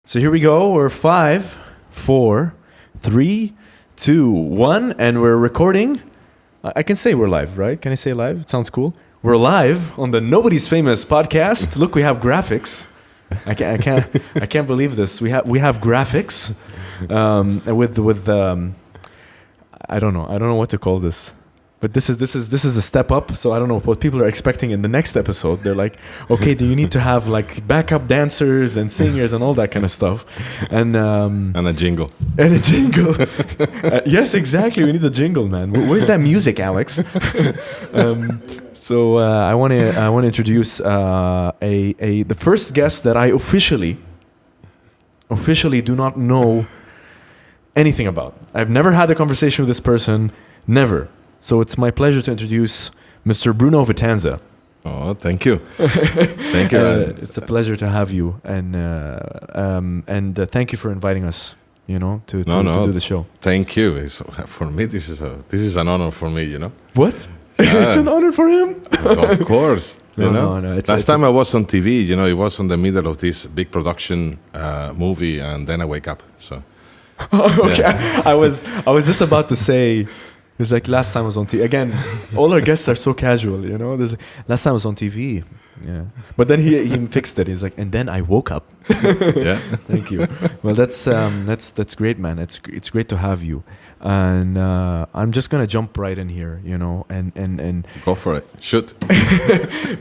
So here we go. We're 5, 4, 3, 2, 1, and we're recording. I can say we're live, right? Can I say live? It sounds cool. We're live on the Nobody's Famous podcast. Look, we have graphics. I can't believe this. We have graphics with I don't know what to call this. But this is a step up, so I don't know what people are expecting in the next episode. They're like, okay, do you need to have like backup dancers and singers and all that kind of stuff, and a jingle. And a jingle. Yes, exactly. We need a jingle, man. Where's that music, Alex? So I want to introduce the first guest that I officially do not know anything about. I've never had a conversation with this person, never. So it's my pleasure to introduce Mr. Bruno Vitanza. Oh, thank you. Thank you. It's a pleasure to have you, and thank you for inviting us. You know, to do the show. Thank you. For me, this is an honor for me. You know. What? It's an honor for him. Of course. No. Last time I was on TV, you know, it was in the middle of this big production movie, and then I wake up. So. Okay. Yeah. I was just about to say. It's like last time I was on TV. Again, all our guests are so casual, you know. Last time I was on TV, yeah. But then he fixed it. He's like, and then I woke up. Yeah. Thank you. Well, that's great, man. It's great to have you. And I'm just gonna jump right in here, you know, and go for it. Shoot.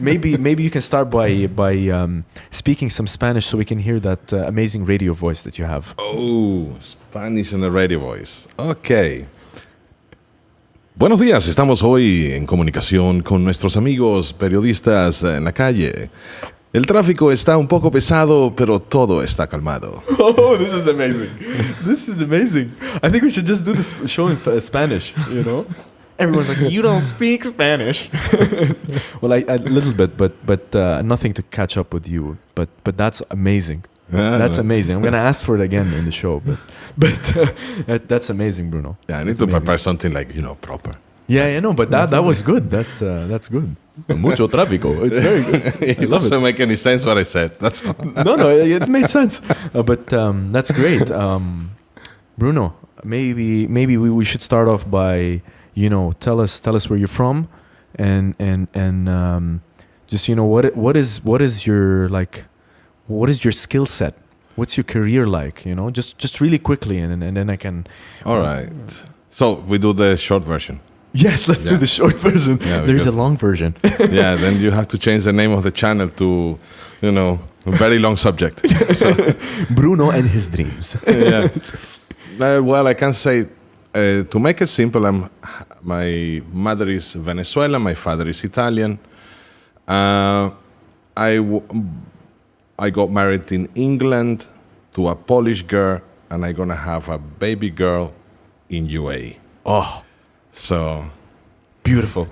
maybe you can start by speaking some Spanish so we can hear that amazing radio voice that you have. Oh, Spanish on the radio voice. Okay. Buenos días, estamos hoy en comunicación con nuestros amigos periodistas en la calle. El tráfico está un poco pesado, pero todo está calmado. Oh, this is amazing. This is amazing. I think we should just do this show in Spanish, you know? Everyone's like, you don't speak Spanish. Well, a little bit, but nothing to catch up with you. But that's amazing. That's amazing. I'm gonna ask for it again in the show, but that's amazing, Bruno. Yeah, I need to prepare something like proper. Yeah, no, but that was good. That's good. Mucho tráfico. It's very good. It doesn't make any sense what I said. That's all. No, it made sense. But that's great, Bruno. Maybe we should start off by tell us where you're from, and just what is your skill set? What's your career like? Just really quickly, and then I can. All right. So we do the short version. Yes, let's do the short version. Yeah, there's a long version. Yeah, then you have to change the name of the channel to, a very long subject. So, Bruno and his dreams. Yeah. Well, I can say, to make it simple, my mother is Venezuelan, my father is Italian. I got married in England to a Polish girl, and I'm going to have a baby girl in UAE. Oh. So. Beautiful.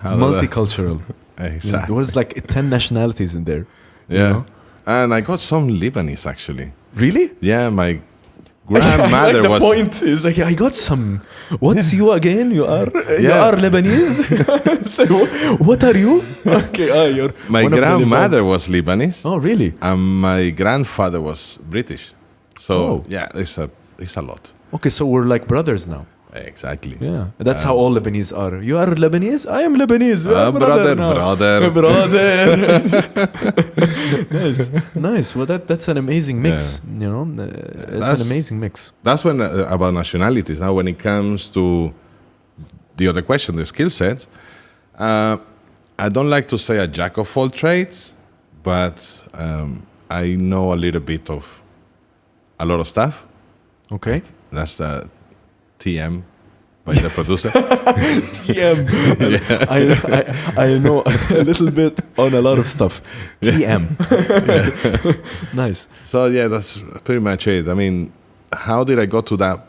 Multicultural. Exactly. There's like 10 nationalities in there. Yeah. And I got some Lebanese, actually. Really? Yeah, my grandmother was... The point is like, I got some... What's you again? You are Lebanese? So, what are you? Okay, my grandmother was Lebanese. Oh, really? And my grandfather was British. So, yeah, it's a lot. Okay, so we're like brothers now. Exactly. Yeah, that's how all Lebanese are. You are Lebanese? I am Lebanese. Brother. Nice. Well, that's an amazing mix. Yeah. It's an amazing mix. That's when about nationalities. Now, when it comes to the other question, the skill sets, I don't like to say a jack of all trades, but I know a little bit of a lot of stuff. Okay. That's the TM by the producer. TM. Yeah. I know a little bit on a lot of stuff. TM. Yeah. Nice. So yeah, that's pretty much it. I mean, how did I go to that?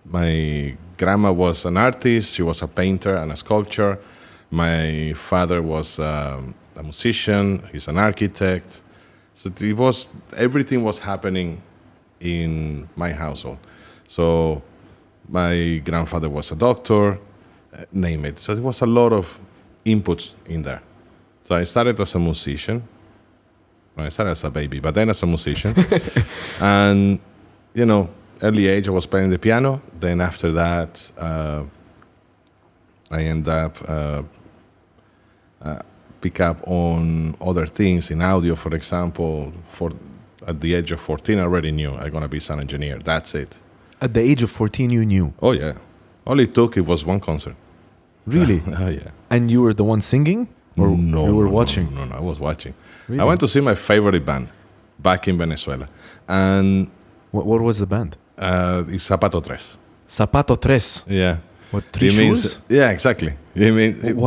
My grandma was an artist. She was a painter and a sculptor. My father was a musician. He's an architect. So everything was happening in my household. So my grandfather was a doctor, name it. So there was a lot of inputs in there. So I started as a musician. I started as a baby, but then as a musician. And, early age, I was playing the piano. Then after that, I end up pick up on other things in audio, for example. At the age of 14, I already knew I'm going to be sound engineer. That's it. At the age of 14, you knew? Oh, yeah. All it took, it was one concert. Really? Oh, yeah. And you were the one singing? Or No, you were watching? No, I was watching. Really? I went to see my favorite band back in Venezuela. And What was the band? it's Zapato Tres. Zapato Tres. Yeah. What, three It shoes? means, yeah, exactly. Why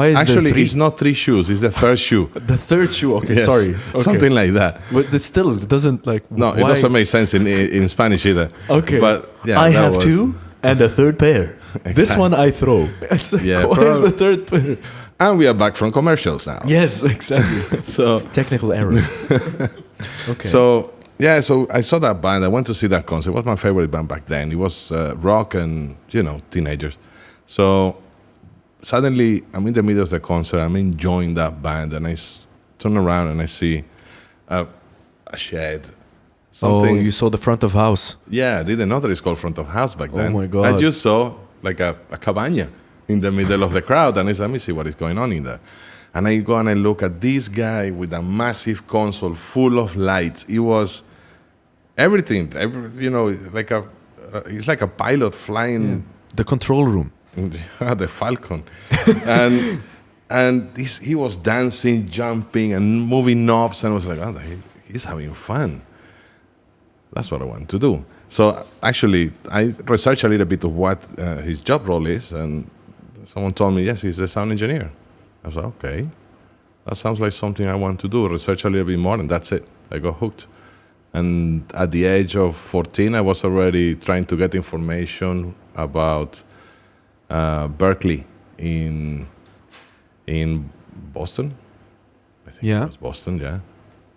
is there actually, three? it's not 3 shoes. It's the third shoe. The third shoe. Okay, Yes, sorry. Okay. something like that. But it doesn't like. No, why? it doesn't make sense in Spanish either. Okay. But yeah, I that have was- two and a third pair. This Exactly. one I throw. It's like, Yeah, what is the third pair? And we are back from commercials now. Yes, exactly. So Technical error. Okay. So I saw that band. I went to see that concert. It was my favorite band back then. It was rock and teenagers. So suddenly I'm in the middle of the concert. I'm enjoying that band, and I turn around and I see a shed. Something. Oh, you saw the front of house. Yeah, I didn't know that it's called front of house back then. Oh my God. I just saw like a cabana in the middle of the crowd, and I said, let me see what is going on in there. And I go and I look at this guy with a massive console full of lights. It was everything, like it's like a pilot flying. The control room. The Falcon. and he was dancing, jumping, and moving knobs, and I was like, oh, he's having fun. That's what I want to do. So actually, I researched a little bit of what his job role is, and someone told me, yes, he's a sound engineer. I was like, okay, that sounds like something I want to do. Research a little bit more, and that's it. I got hooked. And at the age of 14, I was already trying to get information about Berkeley in Boston. I think Yeah. it was Boston, yeah.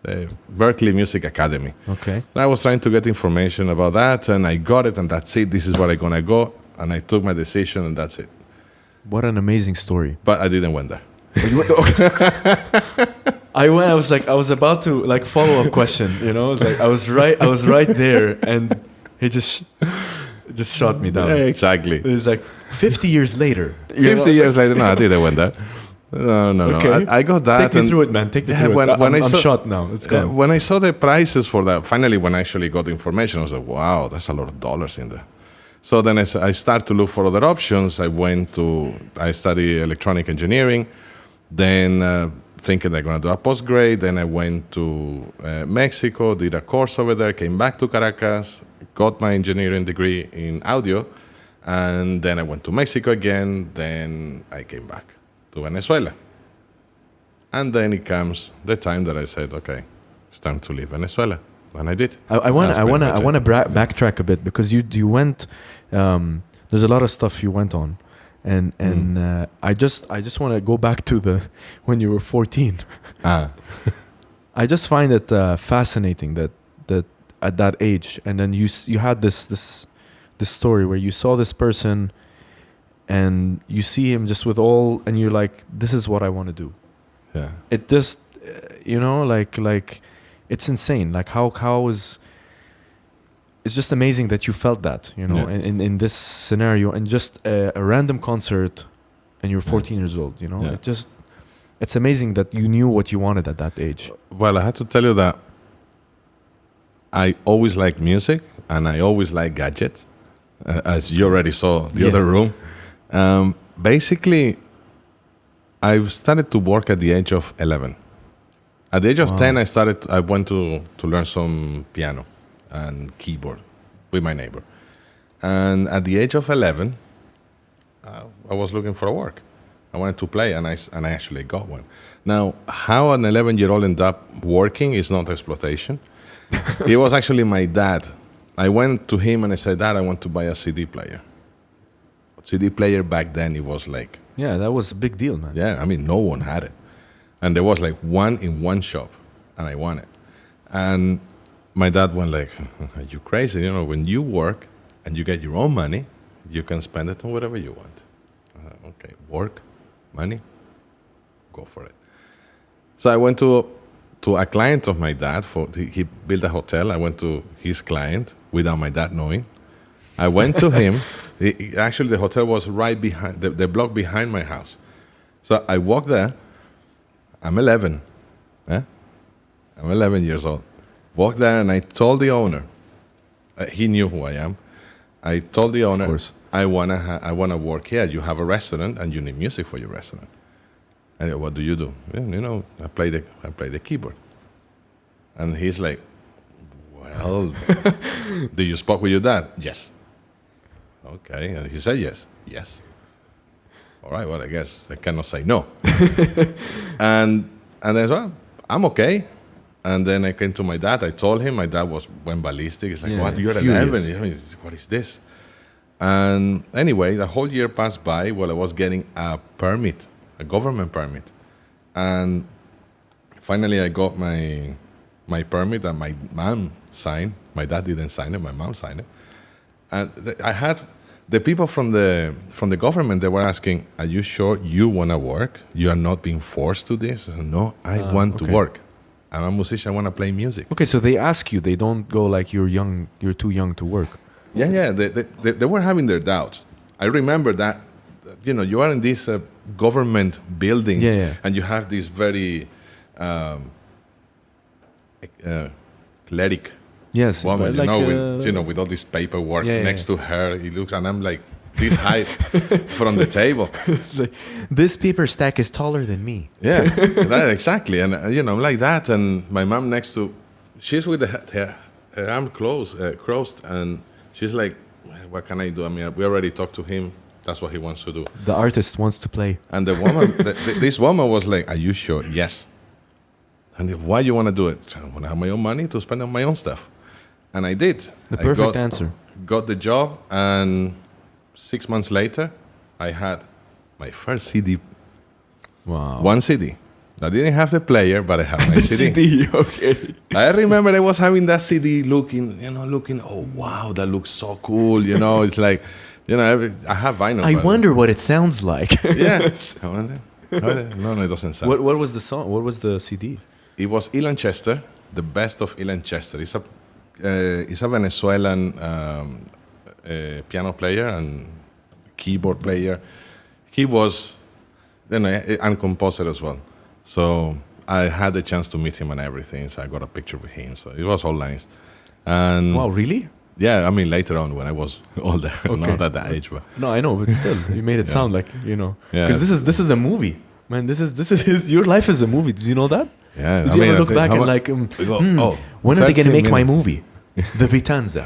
The Berkeley Music Academy. Okay. I was trying to get information about that, and I got it, and that's it. This is where I'm going to go. And I took my decision, and that's it. What an amazing story. But I didn't went there. I went. I was like, I was about to like follow up question. Like I was right there, and he just shot me down. Yeah, exactly. It's like 50 years later. 50 years later, no, I didn't went there. No. Okay. I got that. Take me through it, man. Take me through it. I'm shot now. Let's go. When I saw the prices for that, finally, when I actually got the information, I was like, wow, that's a lot of dollars in there. So then I started to look for other options. I studied electronic engineering. Then thinking I'm going to do a postgrad. Then I went to Mexico, did a course over there, came back to Caracas, got my engineering degree in audio. And then I went to Mexico again. Then I came back to Venezuela. And then it comes the time that I said, okay, it's time to leave Venezuela. And I did. I want to backtrack a bit because you went. There's a lot of stuff you went on, and I just want to go back to when you were 14. I just find it fascinating that at that age, and then you had this story where you saw this person, and you see him just with all, and you're like, this is what I want to do. Yeah. It just, like. It's insane. Like how is it's just amazing that you felt that, Yeah. in this scenario, and just a random concert, and you're 14 years old. Yeah. It's amazing that you knew what you wanted at that age. Well, I have to tell you that I always liked music and I always liked gadgets, as you already saw the other room. Basically, I started to work at the age of 11. At the age of 10, I went to learn some piano and keyboard with my neighbor. And at the age of 11, I was looking for a work. I wanted to play, and I actually got one. Now, how an 11-year-old ended up working is not exploitation. It was actually my dad. I went to him and I said, Dad, I want to buy a CD player. CD player back then, it was like... Yeah, that was a big deal, man. Yeah, I mean, no one had it. And there was like one in one shop, and I won it. And my dad went like, are you crazy? When you work and you get your own money, you can spend it on whatever you want. Okay, work, money, go for it. So I went to to a client of my dad. He built a hotel. I went to his client without my dad knowing. I went to him. Actually, the hotel was right behind the block behind my house. So I walked there. I'm 11. I'm 11 years old. Walked there and I told the owner. He knew who I am. I told the owner, I wanna work here. You have a restaurant and you need music for your restaurant. And what do you do? Well, I play the keyboard. And he's like, well, did you spoke with your dad? Yes. Okay. And he said yes. Yes. All right. Well, I guess I cannot say no. and then well, I'm okay. And then I came to my dad. I told him. My dad went ballistic. He's like, "What? You're 11? What is this?" And anyway, the whole year passed by while I was getting a permit, a government permit, and finally I got my permit that my mom signed. My dad didn't sign it. My mom signed it, and I had the people from the government. They were asking, "Are you sure you want to work? You are not being forced to this?" I said, "No, I want to work. I'm a musician. I want to play music." Okay, so they ask you. They don't go like you're young. You're too young to work. Yeah. They were having their doubts. I remember that. You are in this government building, and you have this very cleric woman, with all this paperwork next to her. He looks, and I'm like this height from the table. Like, this paper stack is taller than me. Yeah, exactly. And I'm like that, and my mom next to, she's with her arm crossed, and she's like, "What can I do? I mean, we already talked to him. That's what he wants to do." The artist wants to play. And the woman, this woman was like, "Are you sure?" "Yes." "And why you want to do it?" "I want to have my own money to spend on my own stuff." And I did. The perfect answer. Got the job, and 6 months later, I had my first CD. Wow. One CD. I didn't have the player, but I had my the CD. Okay. I remember I was having that CD looking, oh, wow, that looks so cool. It's like, I have vinyl. I wonder what it sounds like. Yes. I wonder. No, it doesn't sound. What was the song? What was the CD? It was Ilan Chester, the best of Ilan Chester. It's a Venezuelan piano player and keyboard player. He was, and composer as well. So I had the chance to meet him and everything. So I got a picture with him. So it was all nice. And wow, really? Yeah, I mean later on when I was older, not at that age, but no, I know, but still, you made it sound like because this is a movie, man. This is your life is a movie. Did you know that? Yeah. Did you ever look back and like, when are they gonna make my movie? The Vitanza,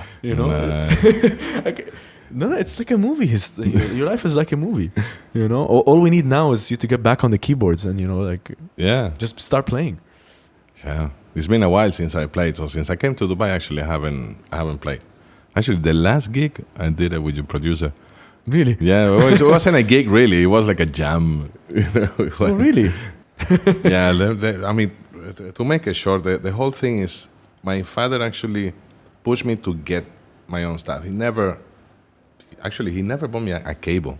Okay. No, it's like a movie. Your life is like a movie. All we need now is you to get back on the keyboards and just start playing. Yeah, it's been a while since I played. So since I came to Dubai, actually, I haven't played. Actually, the last gig I did it with your producer. Really? Yeah, it wasn't a gig really. It was like a jam. Oh, really? Yeah. I mean, to make it short, the whole thing is my father actually pushed me to get my own stuff. He never bought me a cable.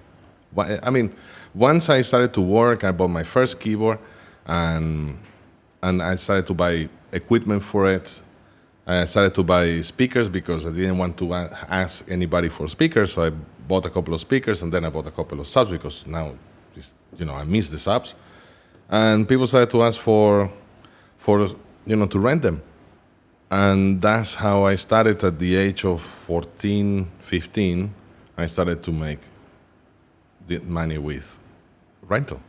I mean, once I started to work, I bought my first keyboard, and I started to buy equipment for it. I started to buy speakers because I didn't want to ask anybody for speakers, so I bought a couple of speakers, and then I bought a couple of subs because now, I miss the subs. And people started to ask for to rent them. And that's how I started at the age of 14, 15. I started to make the money with rental.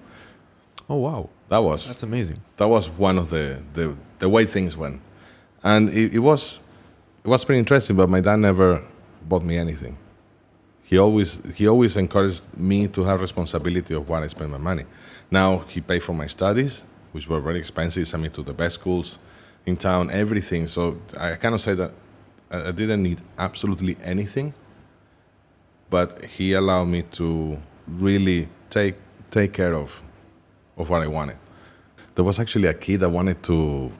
Oh, wow. That's amazing. That was one of the way things went. And it was pretty interesting, but my dad never bought me anything. He always encouraged me to have responsibility of what I spend my money. Now he paid for my studies, which were very expensive, sent me to the best schools in town, everything. So I cannot say that I didn't need absolutely anything, but he allowed me to really take care of what I wanted. There was actually a kid that wanted to.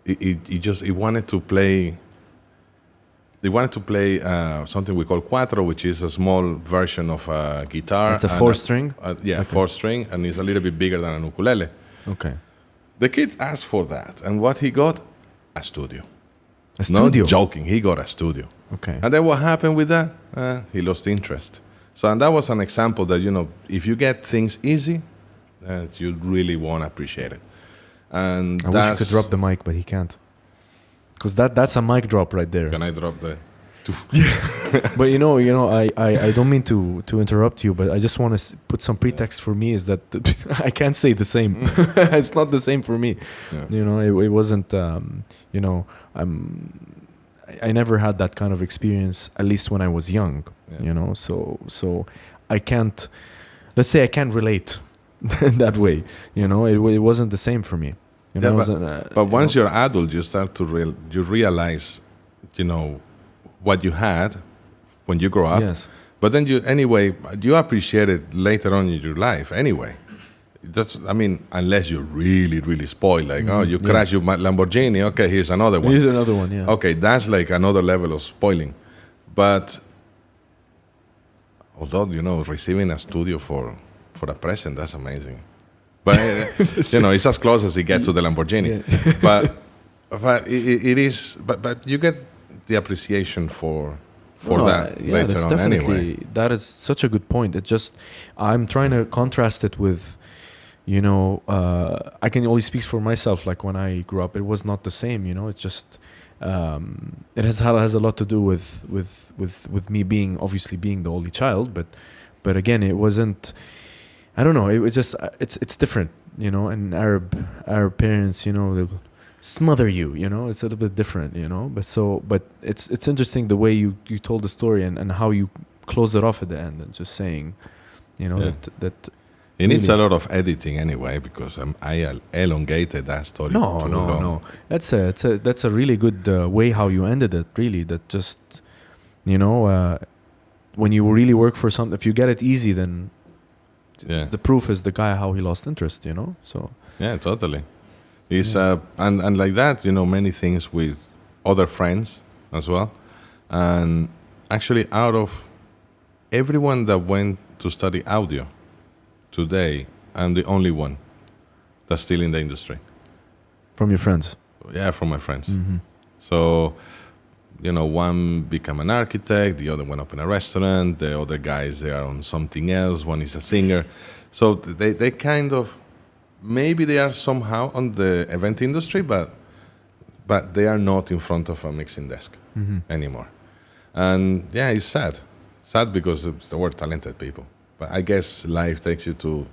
He wanted to play. They wanted to play something we call cuatro, which is a small version of a guitar. It's a 4-string? Yeah, okay. 4-string, and it's a little bit bigger than an ukulele. Okay. The kid asked for that, and what he got? A studio. A studio. Not joking, he got a studio. Okay. And then what happened with that? He lost interest. So, and that was an example that, if you get things easy, you really won't appreciate it. And I wish you could drop the mic, but he can't. Because that's a mic drop right there. Can I drop the... But I don't mean to interrupt you, but I just want to put some pretext for me is that I can't say the same. It's not the same for me. Yeah. It wasn't. I never had that kind of experience, at least when I was young. Yeah. So I can't. Let's say I can't relate that way. It wasn't the same for me. But once you're adult, you start to you realize, what you had when you grow up. Yes. But then you appreciate it later on in your life anyway. Unless you're really, really spoiled, like, you crash your Lamborghini, okay, here's another one. Here's another one, yeah. Okay, that's like another level of spoiling. But although, receiving a studio for a present, that's amazing. But, it's as close as you get to the Lamborghini. Yeah. But it is, but you get the appreciation for that later on anyway. That is such a good point. It just, I'm trying to contrast it with, I can only speak for myself. Like when I grew up, it was not the same. It's just, it has a lot to do with me being the only child. But again, it wasn't. I don't know. It was just it's different. And Arab parents, they'll smother you. It's a little bit different. But it's interesting the way you told the story and how you close it off at the end and just saying, that. It needs a lot of editing anyway because I elongated that story. No. That's a really good way how you ended it. Really, that just when you really work for something, if you get it easy, then the proof is the guy how he lost interest. So yeah, totally. It's and like that, many things with other friends as well, and actually out of everyone that went to study audio. Today, I'm the only one that's still in the industry. From your friends? Yeah, from my friends. Mm-hmm. So, one became an architect, the other went up in a restaurant, the other guys, they are on something else, one is a singer. So they kind of, maybe they are somehow on the event industry, but they are not in front of a mixing desk anymore. And yeah, it's sad. Sad because there were talented people. But I guess life takes you to,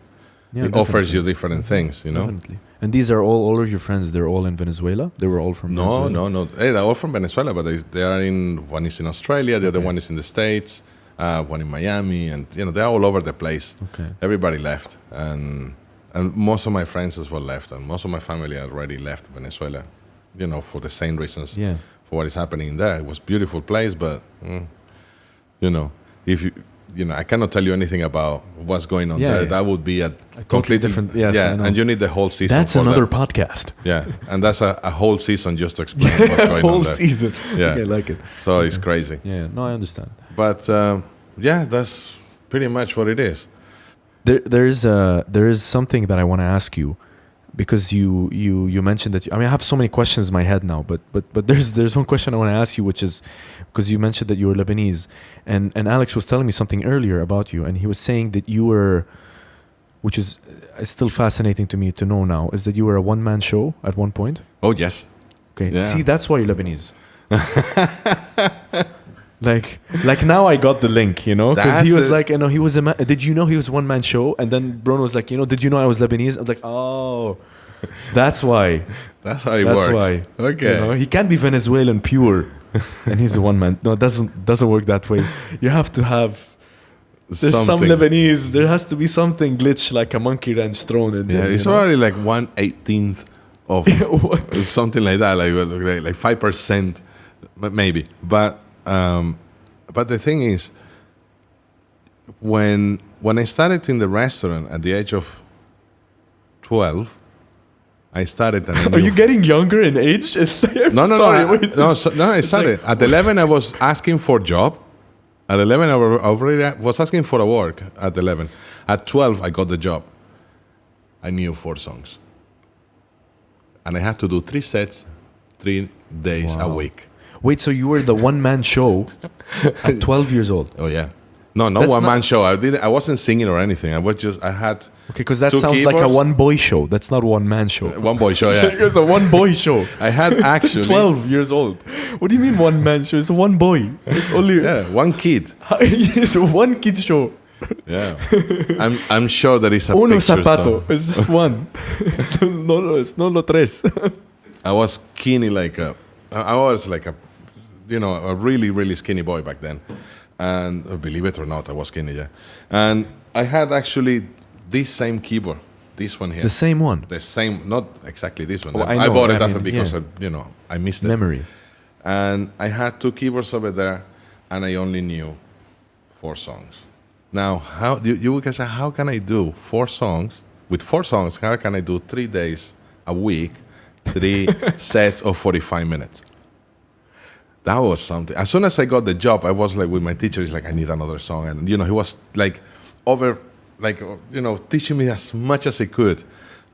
it offers you different things, Definitely. And these are all of your friends, they're all in Venezuela? They were all from Venezuela? No. They're all from Venezuela, but they are one is in Australia, the other one is in the States, one in Miami, and, they're all over the place. Okay. Everybody left. And most of my friends as well left, and most of my family already left Venezuela, for the same reasons for what is happening there. It was a beautiful place, but, if you... I cannot tell you anything about what's going on there. That would be a completely different. Yes, and you need the whole season. That's another podcast. Yeah, and that's a whole season just to explain what's going on there. Whole season. Yeah, okay, I like it. So it's crazy. Yeah, no, I understand. But that's pretty much what it is. There is something that I want to ask you, because you mentioned that. I have so many questions in my head now, but there's one question I want to ask you, which is because you mentioned that you were Lebanese, and Alex was telling me something earlier about you, and he was saying that you were, which is still fascinating to me to know now, is that you were a one-man show at one point. Oh yes. Okay. Yeah. See, that's why you're Lebanese. Like now I got the link, because he was like, he was did you know he was a one-man show? And then Bruno was like, did you know I was Lebanese? I was like, oh, that's why. That's how it works. That's why. Okay. He can't be Venezuelan pure, and he's a one-man. No, it doesn't work that way. You have to have. There's some Lebanese. There has to be something glitch, like a monkey wrench thrown in there. Yeah, it's already like 1/18 of something like that, like 5%, maybe. But the thing is, when I started in the restaurant at the age of 12, I started. Are you getting younger in age? No. I started at 11. I was asking for a job. At 11, I already was asking for a work. At 11, at 12, I got the job. I knew 4 songs. and I had to do 3 sets, 3 days a Wow. week. Wait, so you were the one-man show at 12 years old? Oh yeah, no, not That's one man not- show. I wasn't singing or anything. I had Okay, because that 2 sounds like a keyboards. one-boy show. That's not one-man show. One boy show. Yeah, It's a one-boy show. I had actually 12 years old. What do you mean one-man show? It's a one boy. It's only... Yeah, one kid. It's a one-kid show. Yeah, I'm sure there is a Uno picture zapato. some- It's just one. No, it's no lo tres. I was skinny I was like a, a really, really skinny boy back then. And believe it or not, I was skinny, yeah. And I had actually this same keyboard, this one here. The same one. The same, not exactly this one. Oh, I I know, bought it I after mean, because, yeah. I missed it. Memory. And I had 2 keyboards over there, and I only knew 4 songs. Now, how you guys say, how can I do 4 songs? With 4 songs, how can I do 3 days a week, 3 sets of 45 minutes? That was something. As soon as I got the job, I was like with my teacher. He's like, I need another song, and he was like teaching me as much as he could,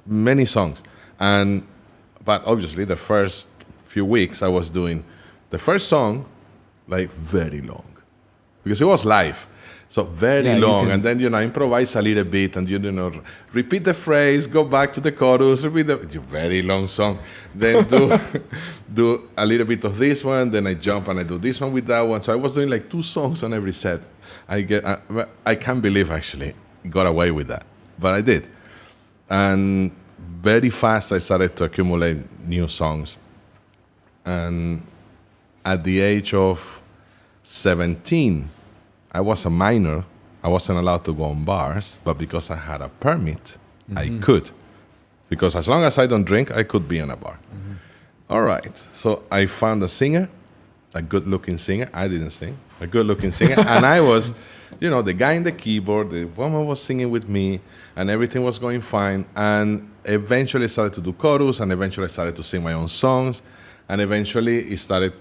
many songs. But obviously, the first few weeks, I was doing the first song like very long because it was live. So very Yeah, you long, can- and then improvise a little bit, and repeat the phrase, go back to the chorus, repeat the very long song, then do a little bit of this one, then I jump and I do this one with that one. So I was doing like 2 songs on every set. I can't believe actually got away with that, but I did, and very fast I started to accumulate new songs, and at the age of 17. I was a minor. I wasn't allowed to go on bars, but because I had a permit, I could. Because as long as I don't drink, I could be in a bar. All right. So I found a singer, a good-looking singer. I didn't sing. A good-looking singer. And I was, the guy in the keyboard, the woman was singing with me, and everything was going fine. And eventually I started to do chorus, and eventually I started to sing my own songs. And eventually it started,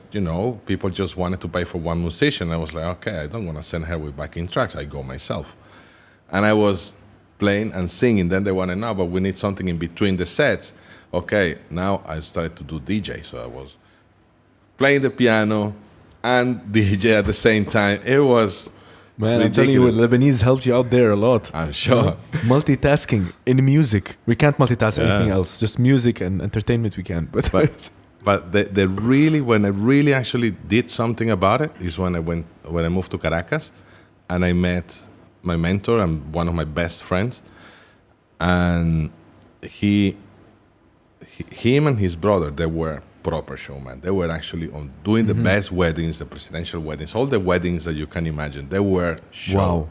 people just wanted to pay for one musician. I was like, okay, I don't want to send her with backing tracks. I go myself. And I was playing and singing. Then they wanted, no, but we need something in between the sets. Okay, now I started to do DJ. So I was playing the piano and DJ at the same time. It was Man, I'm telling you, Lebanese helped you out there a lot. I'm sure. Multitasking in music. We can't multitask anything else. Just music and entertainment we can. But when I really actually did something about it is when I moved to Caracas, and I met my mentor and one of my best friends, and him and his brother, they were proper showman. They were actually doing the best weddings, the presidential weddings, all the weddings that you can imagine. They were show. Wow.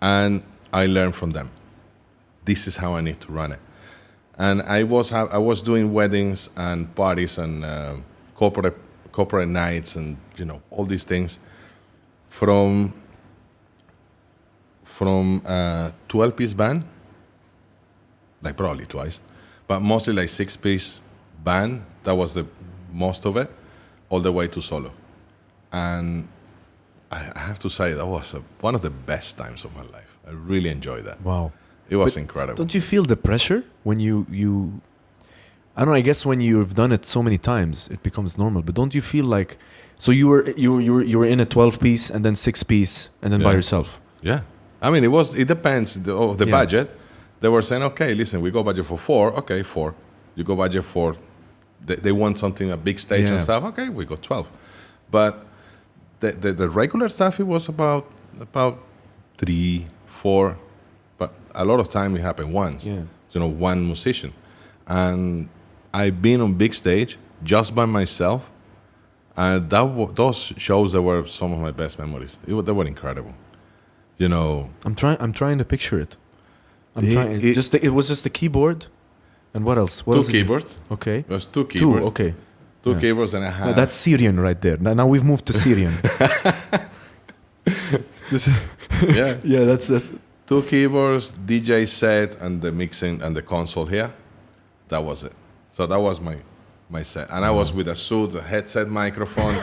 And I learned from them. This is how I need to run it. And I was doing weddings and parties and corporate nights and all these things from 12-piece band, like probably twice, but mostly like 6-piece band. That was the most of it, all the way to solo. And I have to say that was one of the best times of my life. I really enjoyed that. Wow. It was incredible. Don't you feel the pressure when you I don't know, I guess when you've done it so many times it becomes normal, but don't you feel like so you were in a 12-piece and then 6-piece and then by yourself? Yeah. I mean it depends of the budget. They were saying, okay, listen, we go budget for 4, okay, 4. You go budget for they want something, a big stage and stuff, okay, we go 12. But the regular stuff, it was about 3, 4. But a lot of time it happened once. Yeah. One musician. And I've been on big stage just by myself. And those shows, that were some of my best memories. They were incredible. I'm trying to picture it. It was just a keyboard. And what else? What 2 else keyboards. Okay. It was 2 keyboards. 2, okay. 2 keyboards and a half. No, that's Syrian right there. Now we've moved to Syrian. Yeah. Yeah, that's 2 keyboards, DJ set, and the mixing and the console here. That was it. So that was my set. And I was with a suit, a headset microphone,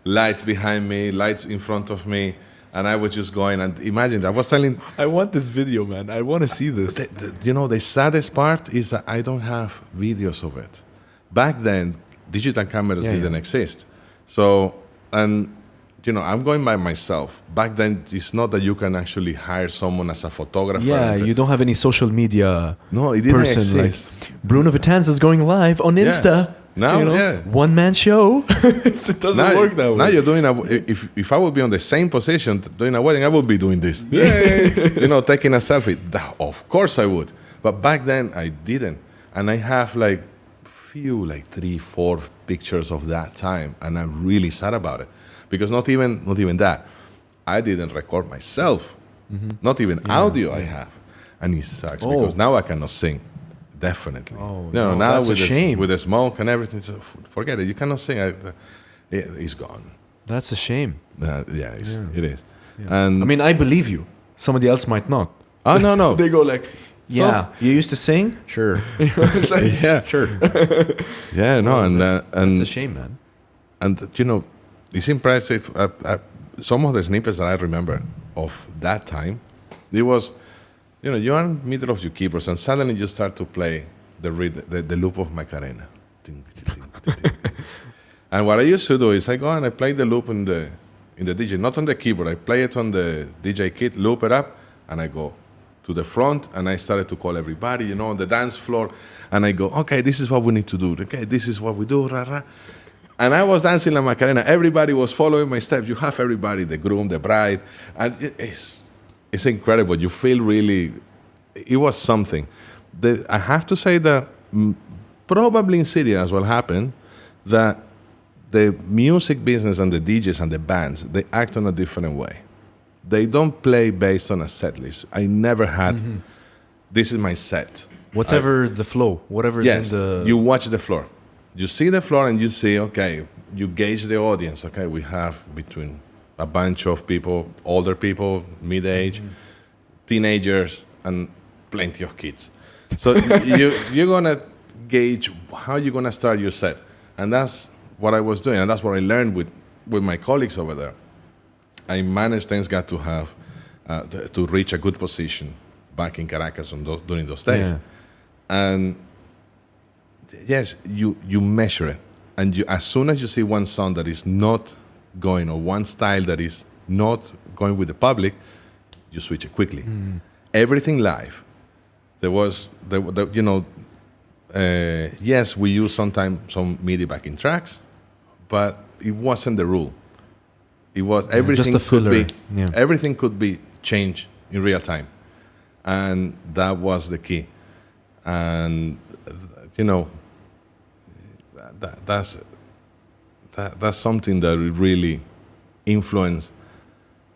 lights behind me, lights in front of me. And I was just going, and imagine, I was telling... I want this video, man. I want to see this. The saddest part is that I don't have videos of it. Back then, digital cameras Yeah, didn't yeah. exist. So, and I'm going by myself. Back then, it's not that you can actually hire someone as a photographer. Yeah, you don't have any social media No, it didn't person exist. like Bruno Vitanza is going live on Insta. Now, yeah. One man show. It doesn't work that way. Now you're doing if I would be on the same position doing a wedding, I would be doing this. Taking a selfie. Of course I would. But back then I didn't. And I have like 3, 4 pictures of that time, and I'm really sad about it. Because not even that. I didn't record myself. Not even audio I have. And it sucks because now I cannot sing. Definitely. Oh, now that's with a shame. with the smoke and everything, so forget it. You cannot sing. It's gone. That's a shame. It is. Yeah. And I mean, I believe you. Somebody else might not. oh no. They go like, yeah, you used to sing? Sure. It's like, Yeah. sure. Yeah, no, That's a shame, man. and it's impressive. Some of the snippets that I remember of that time, it was, you're in the middle of your keyboards and suddenly you start to play the loop of Macarena. Ting, ting, ting, ting. And what I used to do is I go and I play the loop in the DJ, not on the keyboard. I play it on the DJ kit, loop it up, and I go to the front and I started to call everybody, on the dance floor, and I go, okay, this is what we need to do. Okay, this is what we do, rah, rah. And I was dancing La Macarena. Everybody was following my steps. You have everybody, the groom, the bride, and it's incredible. You feel really, it was something. I have to say that probably in Syria as well happened that the music business and the DJs and the bands, they act on a different way. They don't play based on a set list. I never had, this is my set. Whatever the flow, whatever's Yes, in the... you watch the floor. You see the floor and you see, okay, you gauge the audience. Okay, we have between a bunch of people, older people, mid-age, teenagers, and plenty of kids. So you're going to gauge how you're going to start your set. And that's what I was doing. And that's what I learned with my colleagues over there. I managed, thanks God, to have, to reach a good position back in Caracas during those days. Yeah. And yes, you measure it. And as soon as you see one song that is not going, or one style that is not going with the public, you switch it quickly. Everything live. There was, yes, we use sometimes some MIDI backing tracks, but it wasn't the rule. It was everything just a could filler. be everything could be changed in real time, and that was the key. And that's something that really influenced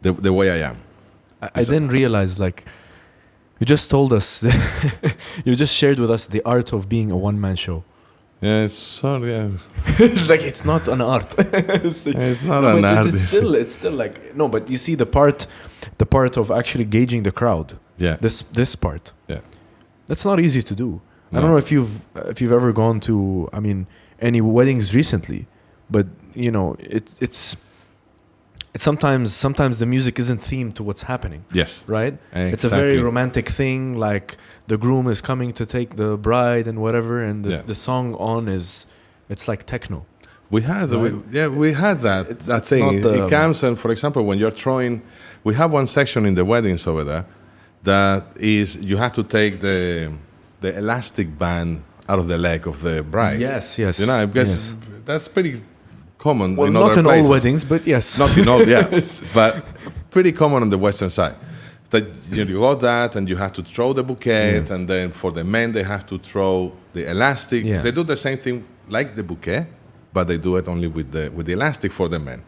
the way I am. I didn't realize, like, you just told us, you just shared with us the art of being a one-man show. Yeah, yeah. It's like, it's not an art. It's not an art. It's still like, no, but you see the part of actually gauging the crowd. Yeah. This part. Yeah. That's not easy to do. No. I don't know if you've ever gone to, any weddings recently, but it's sometimes the music isn't themed to what's happening. Yes. Right? Exactly. It's a very romantic thing, like the groom is coming to take the bride and whatever, and the song on it's like techno. We had we had that thing. It comes, and for example, when you're throwing, we have one section in the weddings over there that is you have to take the elastic band out of the leg of the bride. Yes. I guess that's pretty common. Well, in not other in places. all weddings, but yes. Not in all, but pretty common on the western side. That you got that, and you have to throw the bouquet, and then for the men they have to throw the elastic. Yeah. They do the same thing like the bouquet, but they do it only with the elastic for the men.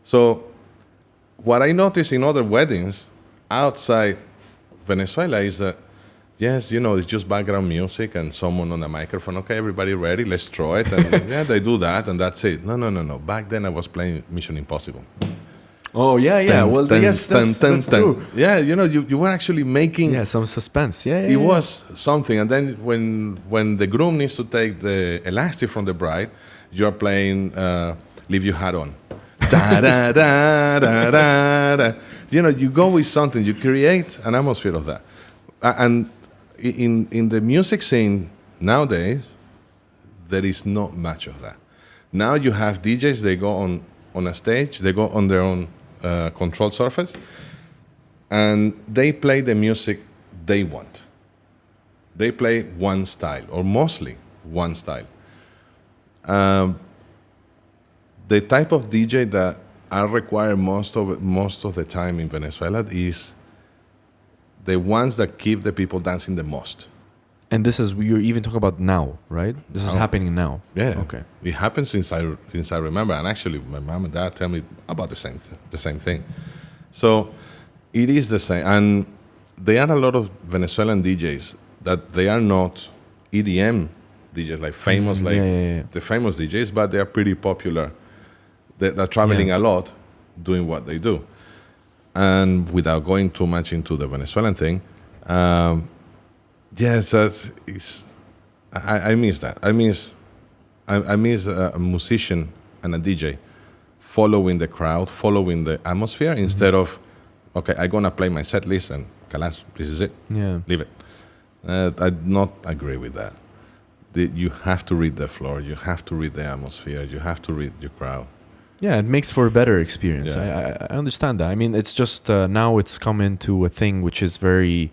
So what I noticed in other weddings outside Venezuela is that yes, it's just background music and someone on the microphone. Okay, everybody ready? Let's throw it. And they do that, and that's it. No. Back then I was playing Mission Impossible. Oh yeah. Yes, that's true. Yeah, you were actually making some suspense. Yeah. It was something, and then when the groom needs to take the elastic from the bride, you are playing "Leave Your Hat On." Da da da da da da. You go with something. You create an atmosphere of that, and in the music scene nowadays, there is not much of that. Now you have DJs, they go on a stage, they go on their own control surface, and they play the music they want. They play one style, or mostly one style. The type of DJ that I require most of the time in Venezuela is the ones that keep the people dancing the most. And this is, you're even talking about now, right? This is happening now. Yeah. Okay. It happened since I remember, and actually my mom and dad tell me about the same thing. So it is the same, and there are a lot of Venezuelan DJs that they are not EDM DJs, like famous, the famous DJs, but they are pretty popular. They're traveling a lot, doing what they do. And without going too much into the Venezuelan thing, yes, I miss that. I miss a musician and a DJ following the crowd, following the atmosphere, instead of, okay, I'm gonna play my set list and kalas, this is it. Yeah. Leave it. I not agree with that. You have to read the floor. You have to read the atmosphere. You have to read your crowd. Yeah, it makes for a better experience. Yeah. I understand that. I mean, it's just now it's come into a thing which is very,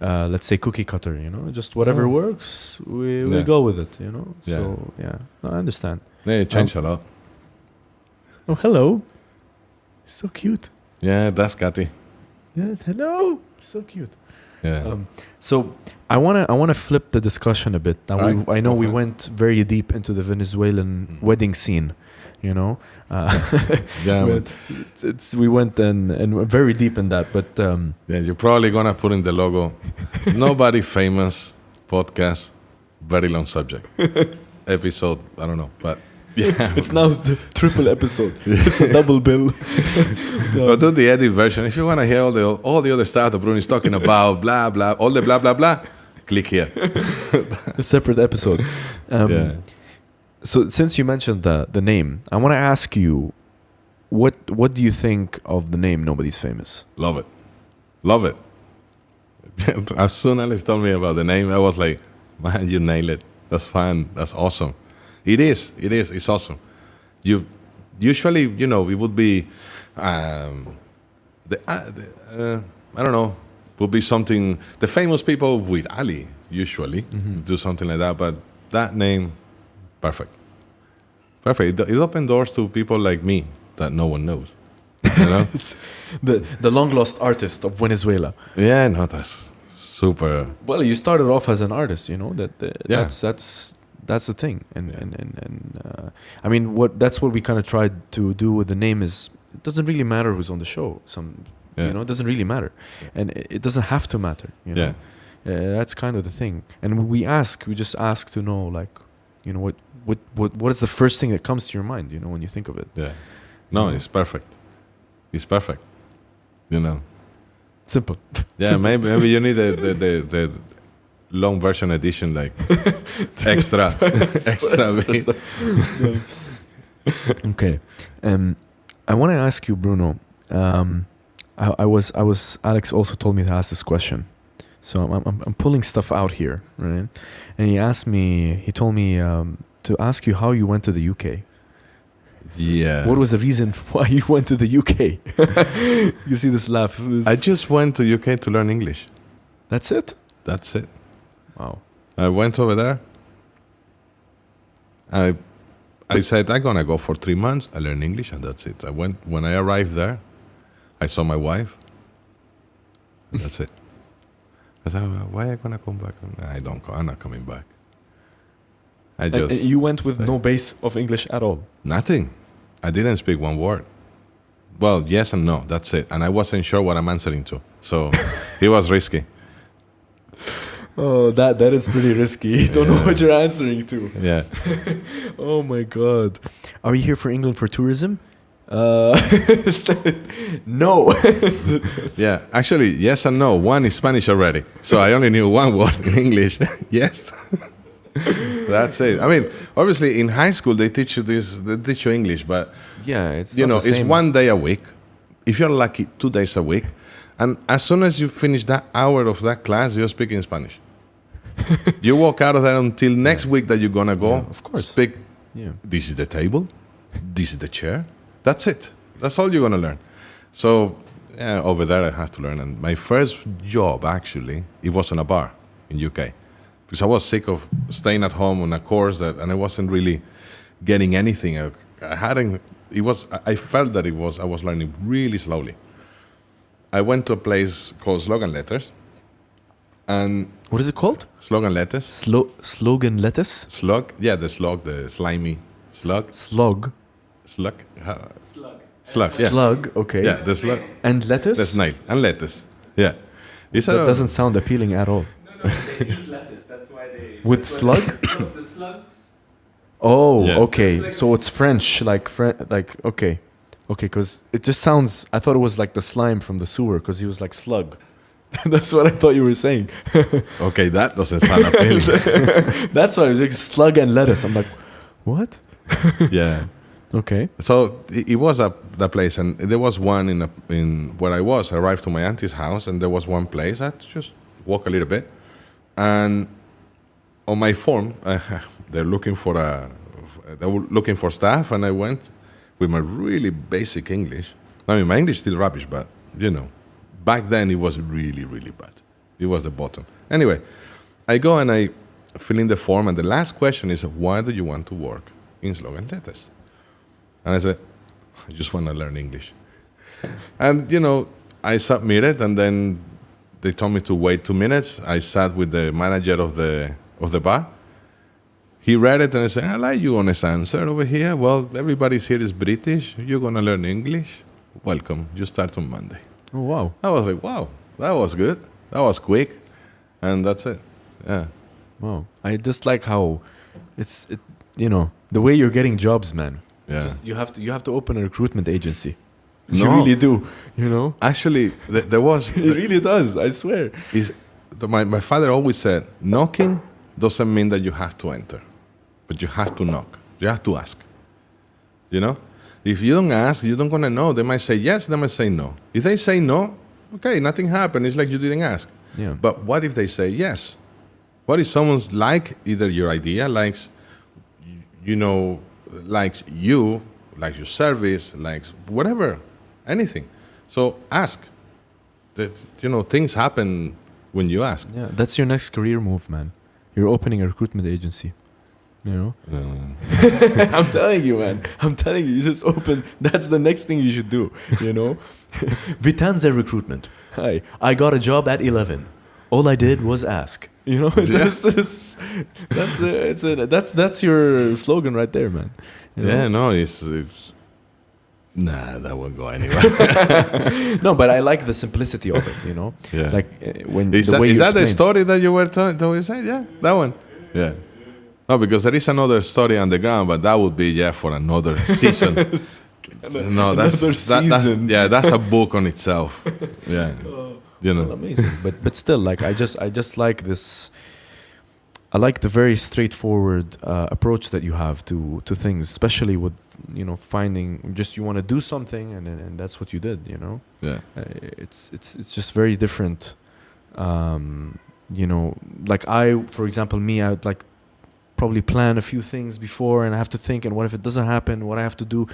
let's say, cookie cutter. You know, just whatever works, we go with it. You know. So no, I understand. Yeah, it changed a lot. Oh, hello. So cute. Yeah, that's Katy. Yes, hello. So cute. Yeah. So I wanna flip the discussion a bit. Now Right. I know Go we for it. went very deep into the Venezuelan wedding scene. You know, Yeah, we went and very deep in that. But yeah, you're probably gonna put in the logo. Nobody famous podcast. Very long subject. Episode. I don't know, but yeah, it's now the triple episode. It's a double bill. But do the edit version. If you want to hear all the other stuff that Bruno is talking about, blah blah, all the blah blah blah, click here. A separate episode. Yeah. So since you mentioned the name, I want to ask you, what do you think of the name Nobody's Famous? Love it. Love it. As soon as Alex told me about the name, I was like, man, you nailed it. That's fun. That's awesome. It is. It's awesome. Usually, you know, it would be, I don't know, would be something, the famous people with Ali usually do something like that, but that name, perfect. It opened doors to people like me that no one knows. You know? the long lost artist of Venezuela. Yeah, no, that's super. Well, you started off as an artist, you know. Yeah. That's the thing, and I mean, that's what we kind of tried to do with the name is it doesn't really matter who's on the show. You know, it doesn't really matter, and it doesn't have to matter. You know, that's kind of the thing. And we just ask to know, like, you know, what is the first thing that comes to your mind, you know, when you think of it. Yeah, no, it's perfect. It's perfect. You know, simple. Yeah, Simple. maybe you need the long version edition, like extra bit. Okay, I want to ask you, Bruno. I was Alex also told me to ask this question, so I'm pulling stuff out here, right? And he told me to ask you how you went to the UK. Yeah. What was the reason why you went to the UK? You see this laugh. I just went to UK to learn English. That's it? That's it. Wow. I went over there. I said, I'm going to go for 3 months. I learn English, and that's it. When I arrived there, I saw my wife. And that's it. I said, why am I going to come back? I'm not coming back. And you went with no base of English at all? Nothing. I didn't speak one word. Well, yes and no. That's it. And I wasn't sure what I'm answering to. So it was risky. Oh, that is pretty risky. You don't know what you're answering to. Yeah. Oh my God. Are you here for England for tourism? No. Yeah, actually, yes and no. One is Spanish already. So I only knew one word in English. Yes. That's it. I mean, obviously in high school they teach you English, but yeah, it's it's 1 day a week. If you're lucky, 2 days a week. And as soon as you finish that hour of that class, you're speaking Spanish. You walk out of there until next week that you're gonna go. Yeah, of course. Speak. Yeah. This is the table. This is the chair. That's it. That's all you're gonna learn. So yeah, over there I had to learn. And my first job actually, it was in a bar in UK, because I was sick of staying at home on a course and I wasn't really getting anything. I hadn't. It was. I felt that it was. I was learning really slowly. I went to a place called Slogan Letters, and What is it called? Slogan Letters. Slogan lettuce? Slug. Yeah, the slug, the slimy slug. Slug. Slug. Slug. Yeah. Slug, okay. Yeah, the slug. And lettuce? The snail and lettuce. Yeah. It's That doesn't sound appealing at all. No, they eat lettuce. That's why they. With that's why slug? No, the slugs. Oh, Yeah. okay. It's like So it's French, like okay, because it just sounds. I thought it was like the slime from the sewer, because he was like slug. That's what I thought you were saying. Okay, that doesn't sound appealing. That's why I was like slug and lettuce. I'm like, what? Yeah. Okay. So it was that place, and there was one in where I was. I arrived to my auntie's house, and there was one place. I had to just walk a little bit, and on my form, they were looking for staff, and I went with my really basic English. I mean, my English is still rubbish, but you know, back then it was really, really bad. It was the bottom. Anyway, I go and I fill in the form, and the last question is, why do you want to work in Slogan Letters? And I said, I just want to learn English. And, you know, I submitted, and then they told me to wait 2 minutes. I sat with the manager of the bar. He read it, and I said, I like your honest answer over here. Well, everybody here is British. You're going to learn English. Welcome. You start on Monday. Oh wow. I was like, wow, that was good. That was quick. And that's it. Yeah. Wow. I just like how the way you're getting jobs, man. Yeah. Just, you have to open a recruitment agency. You No. really do. You know. Actually, there was... It really does. I swear. My father always said, knocking doesn't mean that you have to enter, but you have to knock. You have to ask. You know? If you don't ask, you don't gonna know. They might say yes, they might say no. If they say no, okay, nothing happened. It's like you didn't ask. Yeah. But what if they say yes? What if someone's like either your idea, likes you, likes your service, likes whatever, anything. So ask. Things happen when you ask. Yeah. That's your next career move, man. You're opening a recruitment agency. You know. I'm telling you, man. I'm telling you. You just open. That's the next thing you should do. You know. Vitanza recruitment. Hi. I got a job at 11. All I did was ask. You know. Yeah. That's your slogan right there, man. You know? Yeah, no, it's nah, that won't go anywhere. No, but I like the simplicity of it. You know. Yeah. Like when Is the way you that the explain. story that you were that you said? Yeah, that one. Yeah. No, because there is another story on the ground, but that would be for another season. No, that's that's a book on itself. Yeah, Well, amazing. But still, like I just like this. I like the very straightforward approach that you have to things, especially with finding just you want to do something and that's what you did. You know. Yeah. It's just very different. Like for example, I'd like probably plan a few things before and I have to think, and what if it doesn't happen, what I have to do,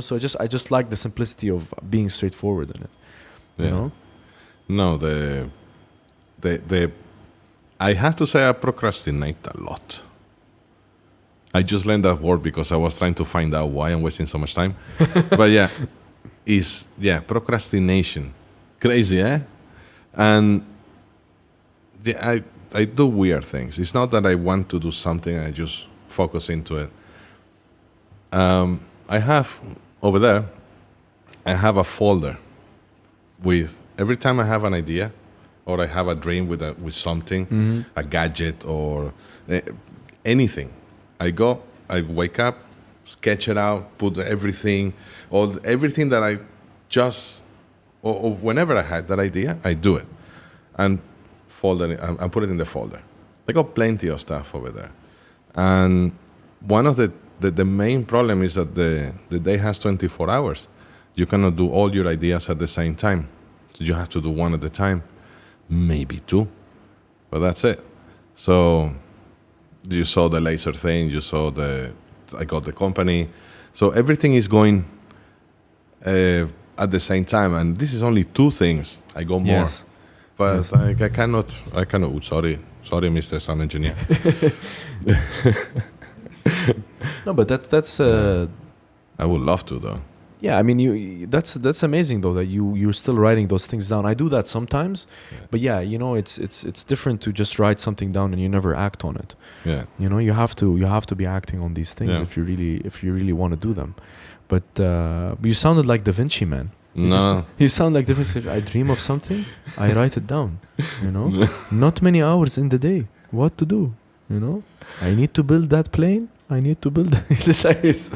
so I just like the simplicity of being straightforward in it. You know? No, I have to say I procrastinate a lot. I just learned that word because I was trying to find out why I'm wasting so much time. But procrastination. Crazy, eh? And I do weird things. It's not that I want to do something and I just focus into it. I have, over there, I have a folder with, every time I have an idea or I have a dream with something, a gadget or anything, I wake up, sketch it out, put everything that I just, or whenever I had that idea, I do it. And folder and put it in the folder. They got plenty of stuff over there. And one of the main problem is that the day has 24 hours. You cannot do all your ideas at the same time. So you have to do one at a time, maybe two, but that's it. So you saw the laser thing, you saw I got the company. So everything is going at the same time. And this is only two things. I go more. Yes. But Yes. like, I cannot, ooh, sorry, Mr. Sound Engineer. No, but that's I would love to though. yeah. I mean, that's amazing though that you're still writing those things down. I do that sometimes, but yeah, you know, it's different to just write something down and you never act on it. Yeah. You know, you have to be acting on these things Yeah. if you really want to do them. But you sounded like Da Vinci, man. No. You sound like Da Vinci. I dream of something, I write it down. You know, not many hours in the day. What to do? You know, I need to build that plane. I need to build. It's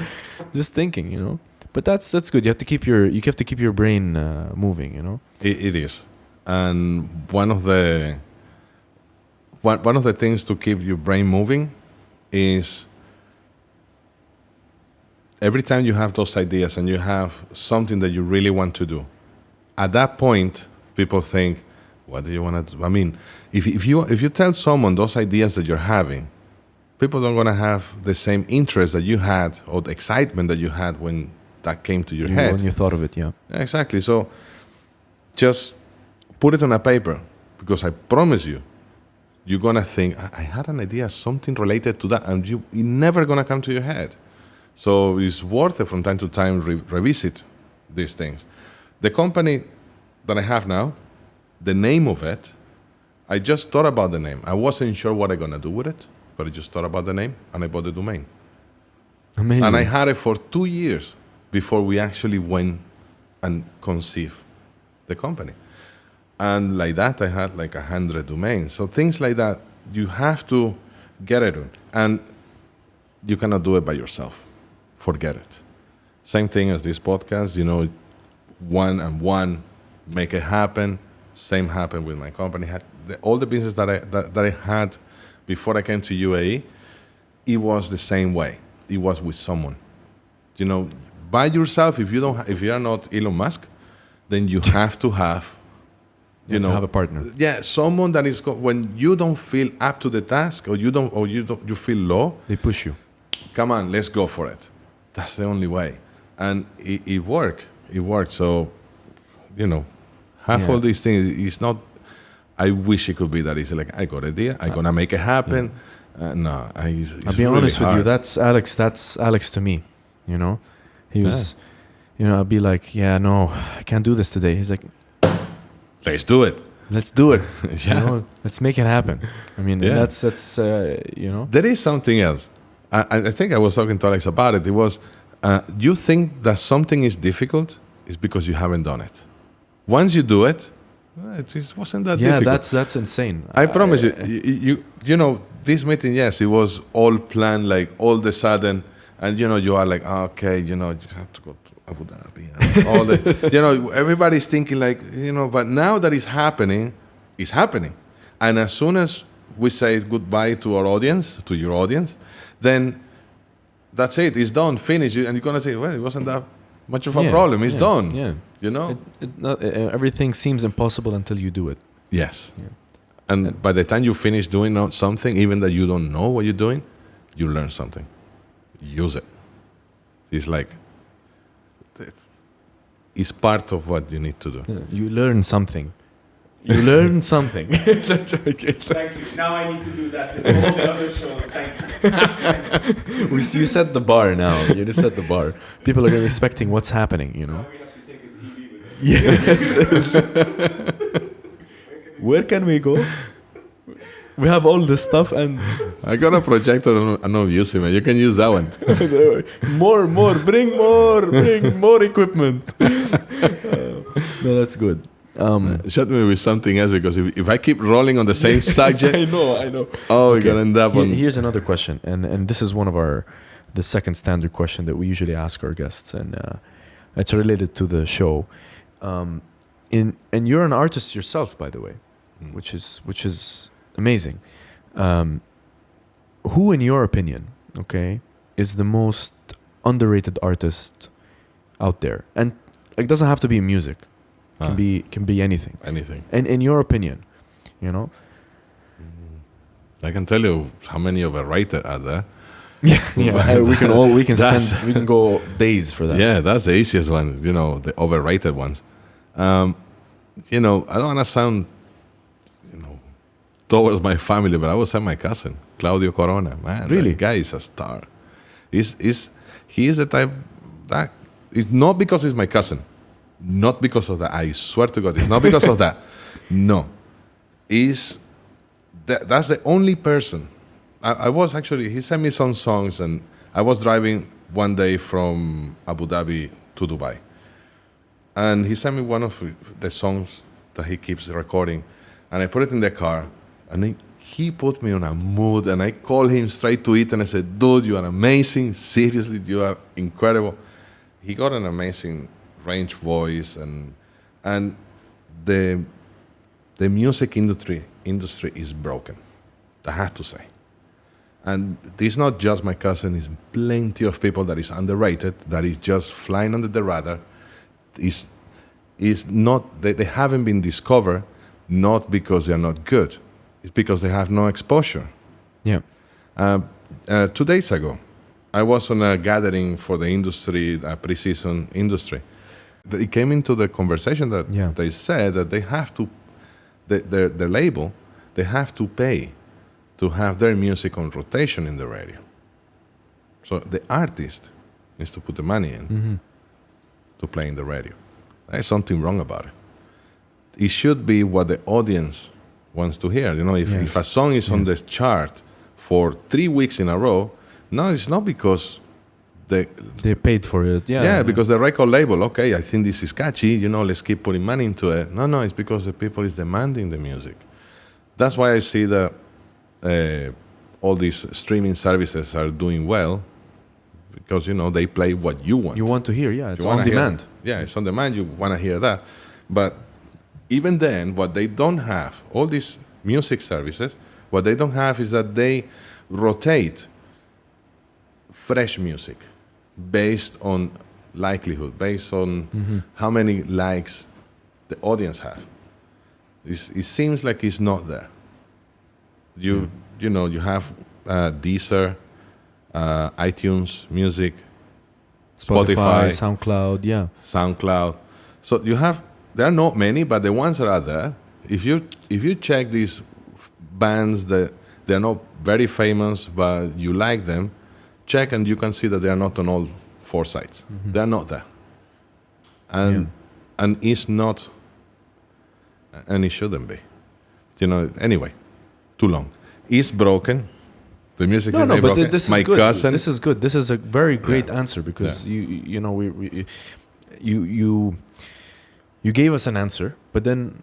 just thinking. You know, but that's good. You have to keep your brain moving. You know. It is, and one of the things to keep your brain moving is every time you have those ideas and you have something that you really want to do. At that point, people think, "What do you want to do?" I mean, if you tell someone those ideas that you're having, people don't gonna have the same interest that you had or the excitement that you had when that came to your head. When you thought of it, yeah. Exactly. So just put it on a paper, because I promise you, you're gonna think, I had an idea, something related to that, and it's never gonna come to your head. So it's worth it from time to time revisit these things. The company that I have now, the name of it, I just thought about the name. I wasn't sure what I'm gonna do with it, but I just thought about the name and I bought the domain. Amazing. And I had it for 2 years before we actually went and conceived the company. And like that, I had like 100 domains. So things like that, you have to get it on. And you cannot do it by yourself. Forget it. Same thing as this podcast, you know, one, make it happen. Same happened with my company. All the business that I had before I came to UAE, it was the same way. It was with someone. You know, by yourself, if you are not Elon Musk, then you have to have, you know, to have a partner. Yeah, someone that is when you don't feel up to the task, or you feel low, They push you. come on, let's go for it. That's the only way, and it worked. It worked. So, you know, have all these things. It's not. I wish it could be that easy. Like, I got an idea. I'm gonna make it happen. No, it's I'll be really honest with you. hard. That's Alex to me. You know, he was. You know, I'll be like, yeah, no, I can't do this today. He's like, Let's do it. let's do it. Yeah. You know, let's make it happen. I mean, Yeah. that's you know. There is something else. I think I was talking to Alex about it. It was, you think that something is difficult is because you haven't done it. Once you do it, it just wasn't that Yeah, difficult. that's insane. I promise you know, this meeting, yes, it was all planned, like all of a sudden, and you know, you are like, okay, you know, you have to go to Abu Dhabi. And all the, you know, everybody's thinking like, you know, but now that it's happening. And as soon as we say goodbye to our audience, to your audience, then that's it. It's done, finished. And you're going to say, well, it wasn't that much of a problem. It's done. Yeah. You know? Everything seems impossible until you do it. Yes. Yeah. And by the time you finish doing something, even that you don't know what you're doing, you learn something. Use it. It's like, it's part of what you need to do. Yeah, you learn something. You learn something. Thank you. Now I need to do that in all the other shows. Thank you. You set the bar now. You just set the bar. People are expecting what's happening, you know? Now we have to take a TV with us. Yes. Where can we go? We have all this stuff and I got a projector. I'm not using it. You can use that one. bring more equipment. No, that's good. Shut me with something else, because if I keep rolling on the same subject, I know. oh, we're gonna end up on. Here's another question, and this is one of the second standard question that we usually ask our guests, and it's related to the show. And you're an artist yourself, by the way, which is amazing. Who, in your opinion, okay, is the most underrated artist out there? And it doesn't have to be music. Can be anything. Anything. And in your opinion, you know? I can tell you how many overrated are there. Yeah, we can That's- we can go days for that. Yeah, that's the easiest one. The overrated ones. I don't want to sound, towards my family, but I would say my cousin, Claudio Corona. Man, Really? that guy is a star. He is the type that it's not because he's my cousin, not because of that. I swear to God, it's not because of that. No, that's the only person. I was actually, he sent me some songs, and I was driving one day from Abu Dhabi to Dubai. And he sent me one of the songs that he keeps recording. And I put it in the car, and he put me on a mood, and I called him straight to it, and I said, dude, you are amazing. Seriously, you are incredible. He got an amazing range voice, and the music industry is broken. I have to say. And this is not just my cousin, it's plenty of people that is underrated, that is just flying under the radar. Is not they haven't been discovered, not because they're not good. It's because they have no exposure. Yeah. 2 days ago, I was on a gathering for the industry, pre-season industry. It came into the conversation that they said that they have to, their label, they have to pay to have their music on rotation in the radio. So the artist needs to put the money in to play in the radio. There's something wrong about it. It should be what the audience wants to hear. If a song is on the chart for 3 weeks in a row, no, it's not because they paid for it. Yeah, because the record label, okay, I think this is catchy, let's keep putting money into it. No, it's because the people is demanding the music. That's why I see that all these streaming services are doing well, because they play what you want. You want to hear, it's You on wanna demand. It's on demand. You want to hear that, but even then, what they don't have, all these music services, what they don't have is that they rotate fresh music based on likelihood, based on how many likes the audience have. It seems like it's not there. You have Deezer, iTunes Music, Spotify, SoundCloud. So there are not many, but the ones that are there, if you check these bands that they're not very famous, but you like them, check and you can see that they are not on all 4 sites. They're not there. And it's not, and it shouldn't be. Anyway, too long. It's broken. The music is broken. This My is good. cousin. This is good. This is a very great answer, because you gave us an answer, but then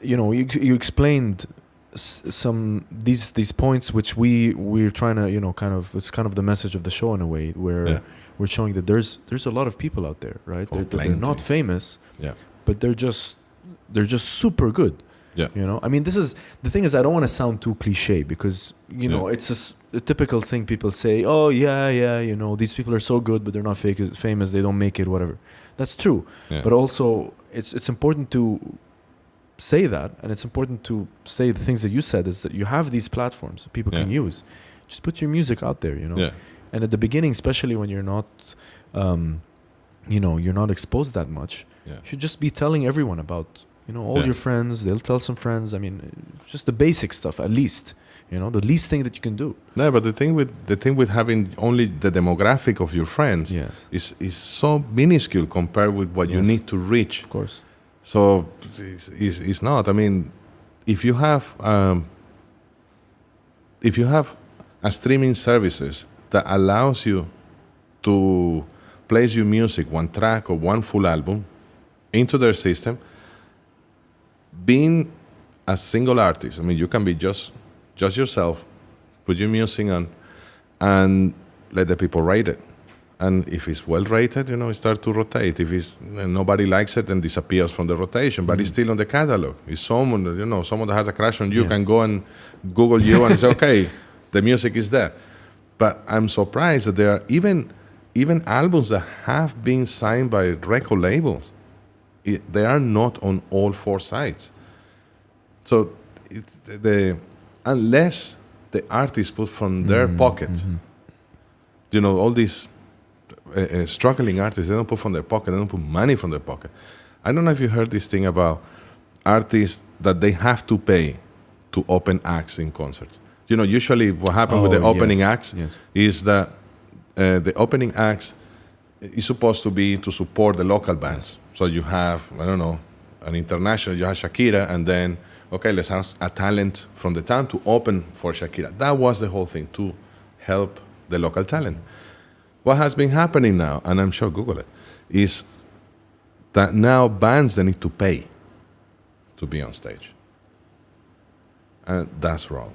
you explained some these points which we're trying to it's kind of the message of the show in a way, where we're showing that there's a lot of people out there, right? They're not famous, but they're just super good. Yeah. I mean, this is the thing. Is I don't want to sound too cliche, because it's a typical thing people say. Oh these people are so good, but they're not famous. They don't make it. Whatever. That's true. Yeah. But also, it's important to say that, and it's important to say the things that you said, is that you have these platforms that people can use. Just put your music out there. Yeah. And at the beginning, especially when you're not, you're not exposed that much, you should just be telling everyone about. All your friends, they'll tell some friends. I mean, just the basic stuff, at least. The least thing that you can do. No, but the thing with having only the demographic of your friends is so minuscule compared with what you need to reach. Of course. So it's not. I mean, if you have a streaming services that allows you to place your music, one track or one full album, into their system. Being a single artist, I mean, you can be just yourself, put your music on, and let the people rate it. And if it's well rated, it starts to rotate. If it's nobody likes it, then disappears from the rotation. But it's still on the catalog. It's someone that has a crush on you can go and Google you and say, okay, the music is there. But I'm surprised that there are even albums that have been signed by record labels. They are not on all 4 sites. So unless the artist put from their pocket. You know, all these struggling artists, they don't put from their pocket, they don't put money from their pocket. I don't know if you heard this thing about artists that they have to pay to open acts in concerts. You know, usually what happens with the opening acts is that the opening acts is supposed to be to support the local bands. So you have, I don't know, an international, you have Shakira, and then, okay, let's have a talent from the town to open for Shakira. That was the whole thing, to help the local talent. What has been happening now, and I'm sure Google it, is that now bands, they need to pay to be on stage. And that's wrong.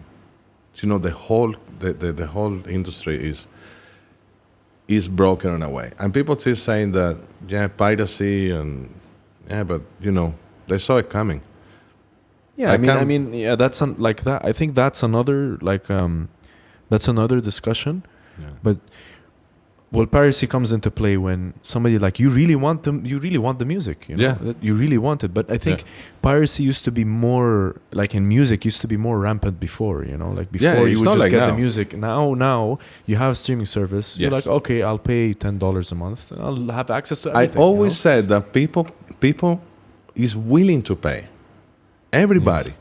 You know, the whole industry is broken in a way. And people still saying that, yeah, piracy, and yeah, but you know, they saw it coming. Yeah, I mean, yeah, that's like that. I think that's another that's another discussion. Yeah. But well, piracy comes into play when somebody like you really want the music, you know, Yeah. that you really want it. But I think piracy used to be more like in music used to be more rampant before, you know, like before you it's would not just like get now. the music. Now you have streaming service. You're Yes. like, okay, I'll pay $10 a month. I'll have access to I everything. always said that people is willing to pay. Everybody.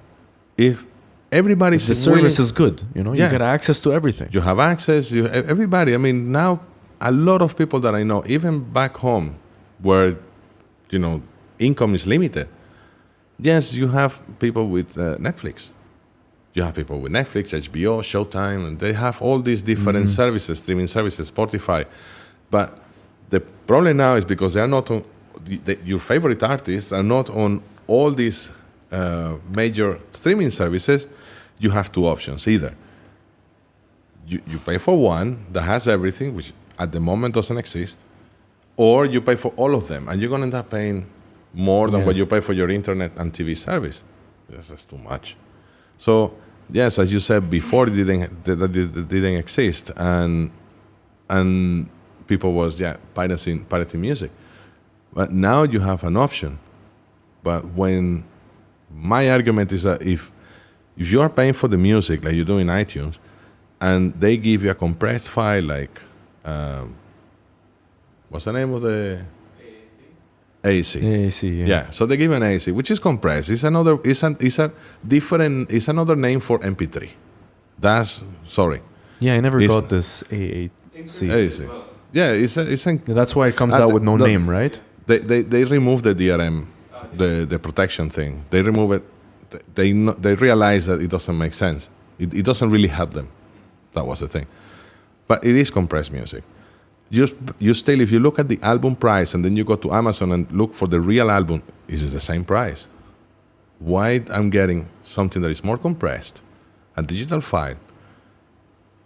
If everybody's the service is good, you know, Yeah. you get access to everything. you have access, everybody. I mean, now a lot of people that I know, even back home where, you know, income is limited. Yes, you have people with Netflix. You have people with Netflix, HBO, Showtime, and they have all these different services, streaming services, Spotify. But the problem now is because they are not on, your favorite artists are not on all these major streaming services. You have two options. Either you pay for one that has everything, which at the moment doesn't exist, or you pay for all of them, and you're going to end up paying more than what you pay for your internet and TV service. Yes, that's too much. So, yes, as you said before, it didn't exist, and people was pirating music. But now you have an option. But when my argument is that if you are paying for the music like you do in iTunes, and they give you a compressed file like what's the name of the AAC? AAC, Yeah, so they give an AAC, which is compressed. It's another name for MP3. That's sorry. Yeah, I never It's- got this AAC. AAC. Yeah, That's why it comes out with no name, right? They removed the DRM, the protection thing. They remove it. They realize that it doesn't make sense. It doesn't really help them. That was the thing. But it is compressed music. You still, if you look at the album price and then you go to Amazon and look for the real album, it is the same price. Why I'm getting something that is more compressed, a digital file,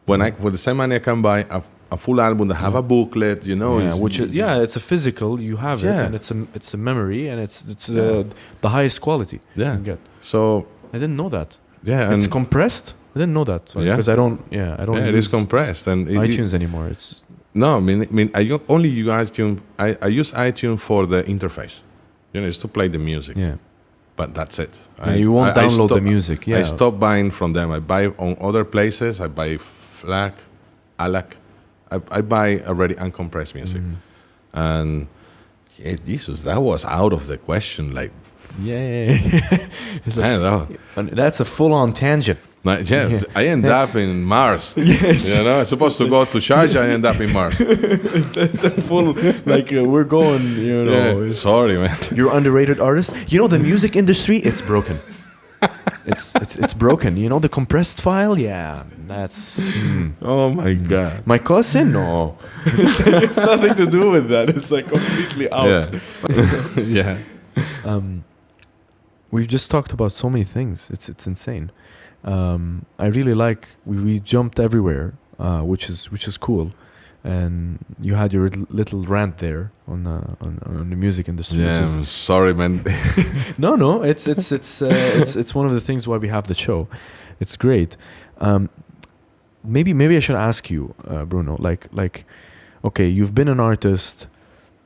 when with the same money I can buy a full album that have a booklet, you know. It's a physical. You have it, and it's a memory, and it's the highest quality you can get. So I didn't know that. Yeah, It's and compressed. I didn't know that because I don't. Yeah, I don't. it use is compressed, and iTunes anymore. It's no. I mean, I only use iTunes. I use iTunes for the interface. You know, it's to play the music. yeah. But that's it. You won't download the music. Yeah. I stopped buying from them. I buy on other places. I buy FLAC, ALAC. I buy already uncompressed music. And Jesus, that was out of the question. Like, Yeah. It's man, that's a full-on tangent. I end up in Mars. Yes. You know, I'm supposed to go to Sharjah. I end up in Mars. That's a full we're going. You know, Yeah, sorry, man. you're underrated artist. You know the music industry, it's broken. It's broken. You know the compressed file. Yeah, that's. Oh my God. My cousin? No, it's nothing to do with that. It's like completely out. Yeah. We've just talked about so many things. It's insane. I really like we jumped everywhere, which is cool. And you had your little rant there on the music industry. Yeah. Which is, I'm sorry, man. no, it's one of the things why we have the show. It's great. Maybe I should ask you, Bruno. Like, okay, you've been an artist.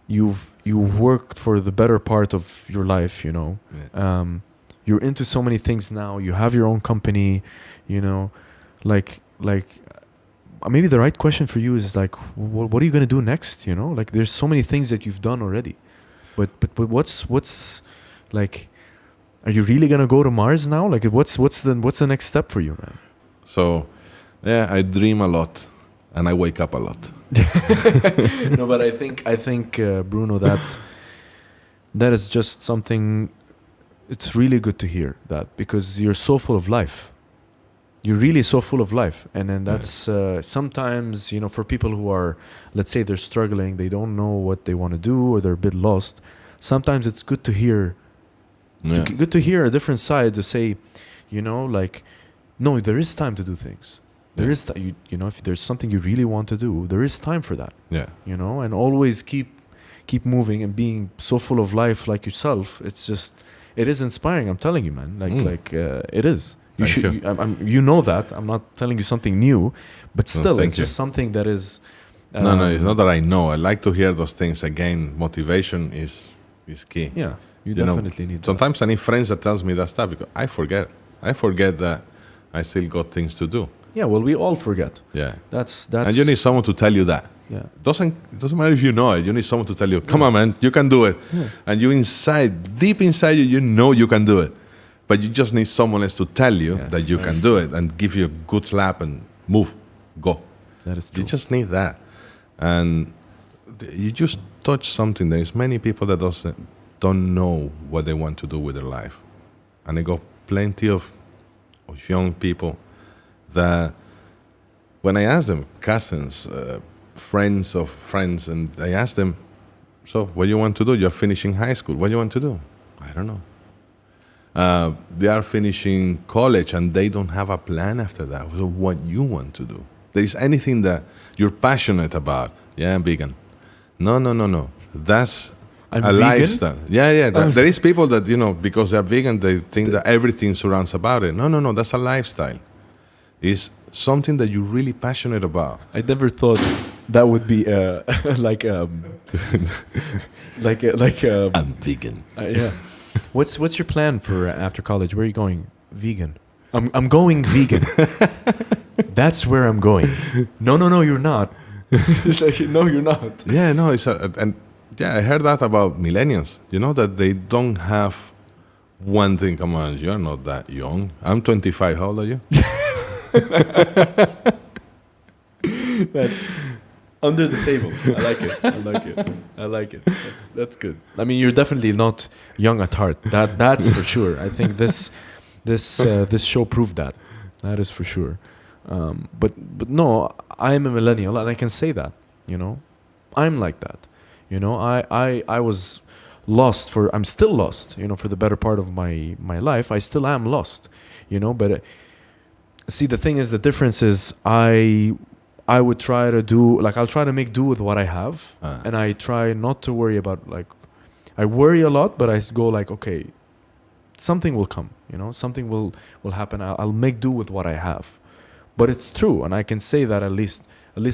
You've worked for the better part of your life. You know, Yeah. you're into so many things now. You have your own company, you know, like maybe the right question for you is like, what are you gonna do next? You know, like there's so many things that you've done already, but what's like, are you really gonna go to Mars now? Like, what's the next step for you, man? So, yeah, I dream a lot, and I wake up a lot. No, but I think Bruno, that is just something. It's really good to hear that, because you're so full of life. You're really so full of life, and then that's sometimes, you know, for people who are, let's say, they're struggling, they don't know what they want to do, or they're a bit lost. Sometimes it's good to hear. Yeah. Good to hear a different side, to say, you know, like, no, there is time to do things. There is you know, if there's something you really want to do, there is time for that. Yeah. You know, and always keep moving and being so full of life like yourself. It's just, it is inspiring. I'm telling you, man. Like it is. You Thank should. you. You know that. I'm not telling you something new, but still, thank it's just you. something that is. No, it's not that I know. I like to hear those things again. Motivation is key. Yeah, you know, definitely need. Sometimes I need friends that tells me that stuff, because I forget. I forget that I still got things to do. Yeah, well, we all forget. Yeah. That's. And you need someone to tell you that. Yeah. It doesn't matter if you know it. You need someone to tell you, come on, man, you can do it. Yeah. And you deep inside you, you know you can do it. But you just need someone else to tell you that you can do it, and give you a good slap and move, go. That is true. You just need that. And you just touch something. There's many people that don't know what they want to do with their life. And I got plenty of young people that, when I ask them, cousins, friends of friends, and I ask them, so what do you want to do? You're finishing high school. What do you want to do? I don't know. They are finishing college and they don't have a plan after that. So what you want to do? There is anything that you're passionate about? Yeah, I'm vegan. No. That's I'm a vegan? lifestyle. Yeah. There is people that, you know, because they're vegan, they think that everything surrounds about it. No. That's a lifestyle. It's something that you're really passionate about. I never thought that would be like I'm vegan. yeah. What's your plan for after college? Where are you going? Vegan. I'm going vegan. That's where I'm going. No, you're not. It's like, no, you're not. Yeah, no, I heard that about millennials. You know, that they don't have one thing. Come on, you're not that young. I'm 25. How old are you? That's under the table. I like it. That's good. I mean, you're definitely not young at heart. That's for sure. I think this show proved that. That is for sure. But no, I am a millennial, and I can say that. You know, I'm like that. You know, I was lost I'm still lost. You know, for the better part of my life, I still am lost. You know, but see, the thing is, the difference is I would try to do, like, I'll try to make do with what I have, and I try not to worry about, like, I worry a lot, but I go like, okay, something will come, you know, something will happen. I'll make do with what I have. But it's true, and I can say that at least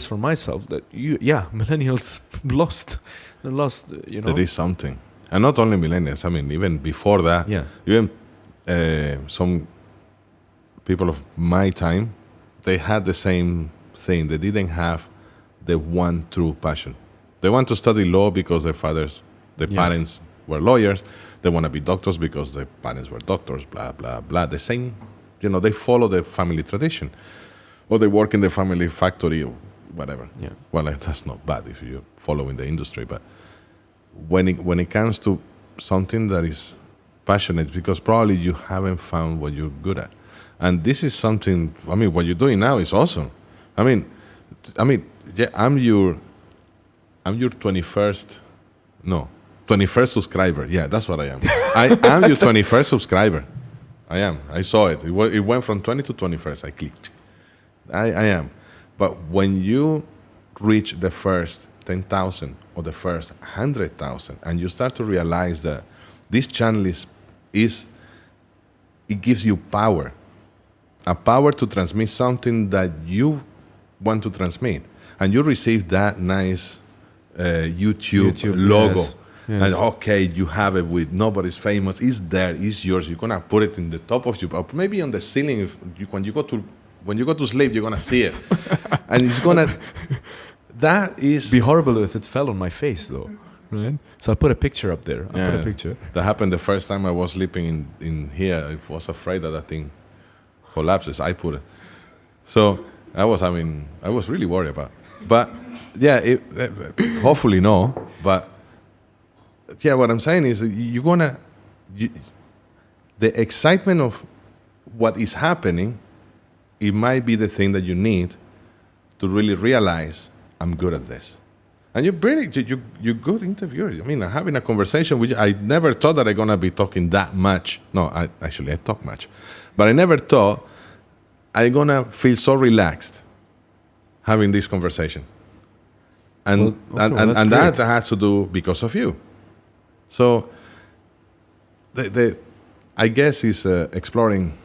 for myself, that millennials lost. They're lost, you know. There is something. And not only millennials, I mean, even before that, even some people of my time, they had the same thing. They didn't have the one true passion. They want to study law because their parents were lawyers. They want to be doctors because their parents were doctors, blah, blah, blah. The same, you know, they follow the family tradition. Or they work in the family factory or whatever. Yeah. Well, that's not bad if you're following the industry. But when it comes to something that is passionate, because probably you haven't found what you're good at. And this is something, I mean, what you're doing now is awesome. I mean, yeah, I'm your 21st subscriber. Yeah, that's what I am. I am your 21st subscriber. I am. I saw it. It went from 20 to 21st. I clicked. I am. But when you reach the first 10,000 or the first 100,000, and you start to realize that this channel it gives you power. A power to transmit something that you want to transmit. And you receive that nice YouTube logo. Yes. Yes. And okay, you have it with nobody's famous. It's there. It's yours. You're gonna put it in the top of your, maybe on the ceiling. If you, when you go to sleep, you're gonna see it, and it's gonna. That is. Be horrible if it fell on my face, though, right? So I'll put a picture up there. I'll put a picture. That happened the first time I was sleeping in here. I was afraid that thing collapses. I put it. So I was really worried about. But yeah, hopefully no. But yeah, what I'm saying is the excitement of what is happening, it might be the thing that you need to really realize I'm good at this. And you're good interviewer. I mean, having a conversation with you, I never thought that I'm gonna be talking that much. No, I talk much, but I never thought I'm gonna feel so relaxed having this conversation. And that has to do because of you. So I guess it's exploring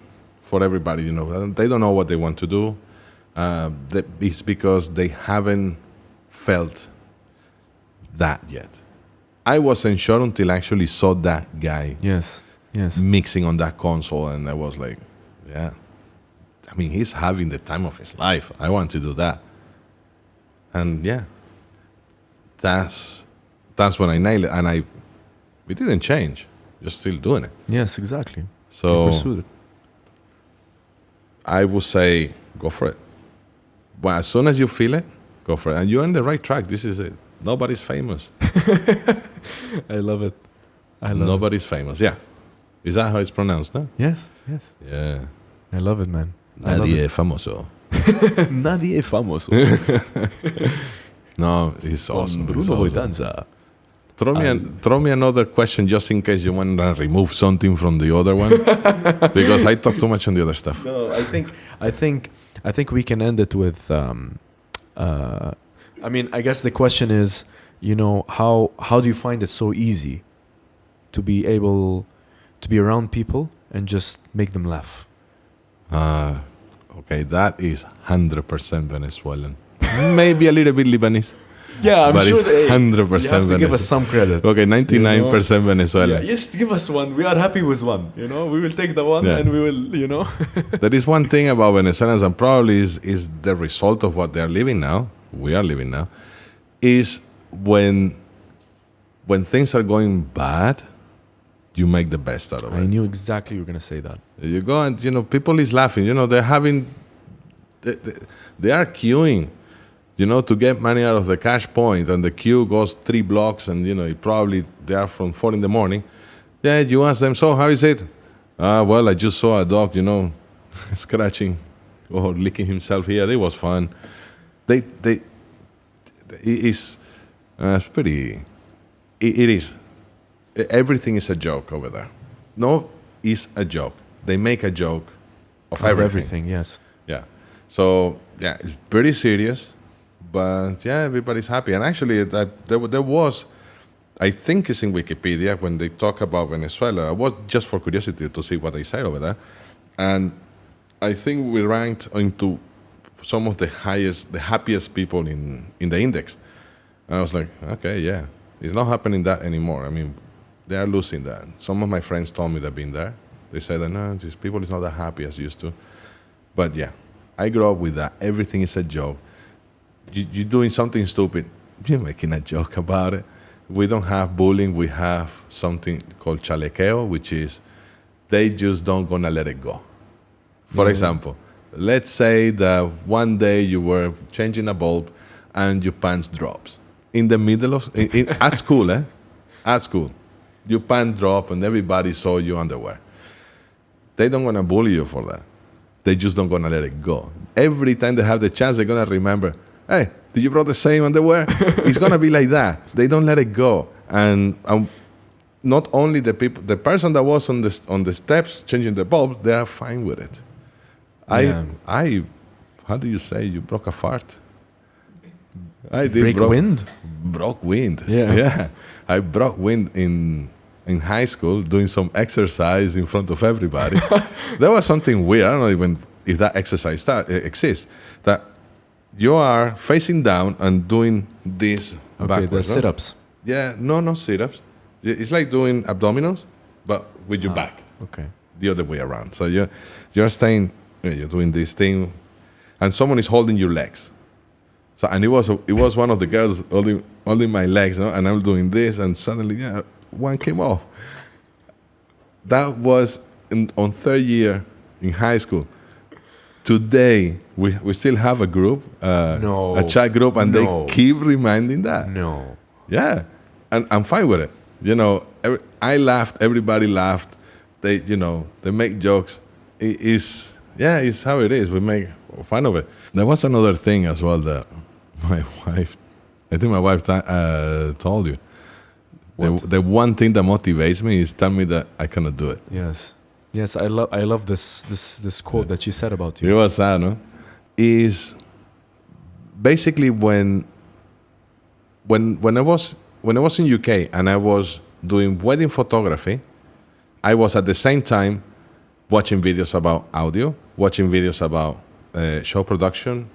for everybody. You know, they don't know what they want to do. It's because they haven't felt that yet. I wasn't sure until I actually saw that guy. Yes. Mixing on that console, and I was like, yeah. I mean, he's having the time of his life. I want to do that. And yeah, that's when I nailed it, and it didn't change. You're still doing it. Yes, exactly. So you pursued it. I would say go for it. But as soon as you feel it, go for it. And you're on the right track. This is it. Nobody's famous. I love it. Nobody's famous. Yeah. Is that how it's pronounced, no? Yes. Yeah. I love it, man. Nadie es famoso. Nadie es famoso. No, it's awesome. Bruno Vitanza. Throw me another question just in case you want to remove something from the other one, because I talk too much on the other stuff. No, I think we can end it with. I mean, I guess the question is, you know, how do you find it so easy to be able to be around people and just make them laugh? Okay, that is 100% Venezuelan. Maybe a little bit Lebanese. Yeah, I'm but sure it's 100% you have to give us some credit. Okay, 99% Venezuelan. Yeah, just give us one. We are happy with one. You know, we will take the one and we will, you know. There is one thing about Venezuelans, and probably is the result of what they are living now. We are living now. Is when things are going bad, you make the best out of it. I knew exactly you were gonna say that. You go and people is laughing. You know, they are queuing. You know, to get money out of the cash point, and the queue goes 3 blocks, and they are from 4 a.m. Yeah, you ask them, so how is it? Well, I just saw a dog, scratching or licking himself here. It was fun. It is pretty. It is. Everything is a joke over there. No, it's a joke. They make a joke of everything. Yes. Yeah. So yeah, it's pretty serious. But yeah, everybody's happy. And actually, there was, I think it's in Wikipedia, when they talk about Venezuela, I was just for curiosity to see what they say over there. And I think we ranked into some of the happiest people in the index. And I was like, okay, yeah, it's not happening that anymore. I mean, they are losing that. Some of my friends told me they've been there. They said that, no, these people is not that happy as used to. But yeah, I grew up with that. Everything is a joke. You're doing something stupid, you're making a joke about it. We don't have bullying. We have something called chalequeo, which is they just don't gonna let it go. For example, let's say that one day you were changing a bulb and your pants drops in the middle of at school, At school, your pants drop and everybody saw your underwear. They don't gonna bully you for that. They just don't gonna let it go. Every time they have the chance, they're gonna remember, hey, did you brought the same underwear? It's gonna be like that. They don't let it go. And not only the person that was on the steps changing the bulb, they are fine with it. Yeah. How do you say you broke a fart? I did Break wind? Broke wind. Yeah. I broke wind in high school doing some exercise in front of everybody. There was something weird. I don't know even if that exercise exists. That you are facing down and doing this backwards. The sit-ups. Yeah, no sit-ups. It's like doing abdominals, but with your back, Okay. the other way around. So you're staying, you're doing this thing, and someone is holding your legs. So and it was one of the girls holding my legs, you know, and I'm doing this, and suddenly one came off. That was on third year in high school. Today we still have a group, a chat group, and they keep reminding that. No. Yeah, and I'm fine with it. You know, I laughed, everybody laughed. They make jokes. It's how it is. We make fun of it. There was another thing as well that my wife, I think my wife told you. The one thing that motivates me is tell me that I cannot do it. Yes, I love this quote that she said about you. It was that, no? Is basically when I was in UK and I was doing wedding photography, I was at the same time watching videos about audio, watching videos about show production,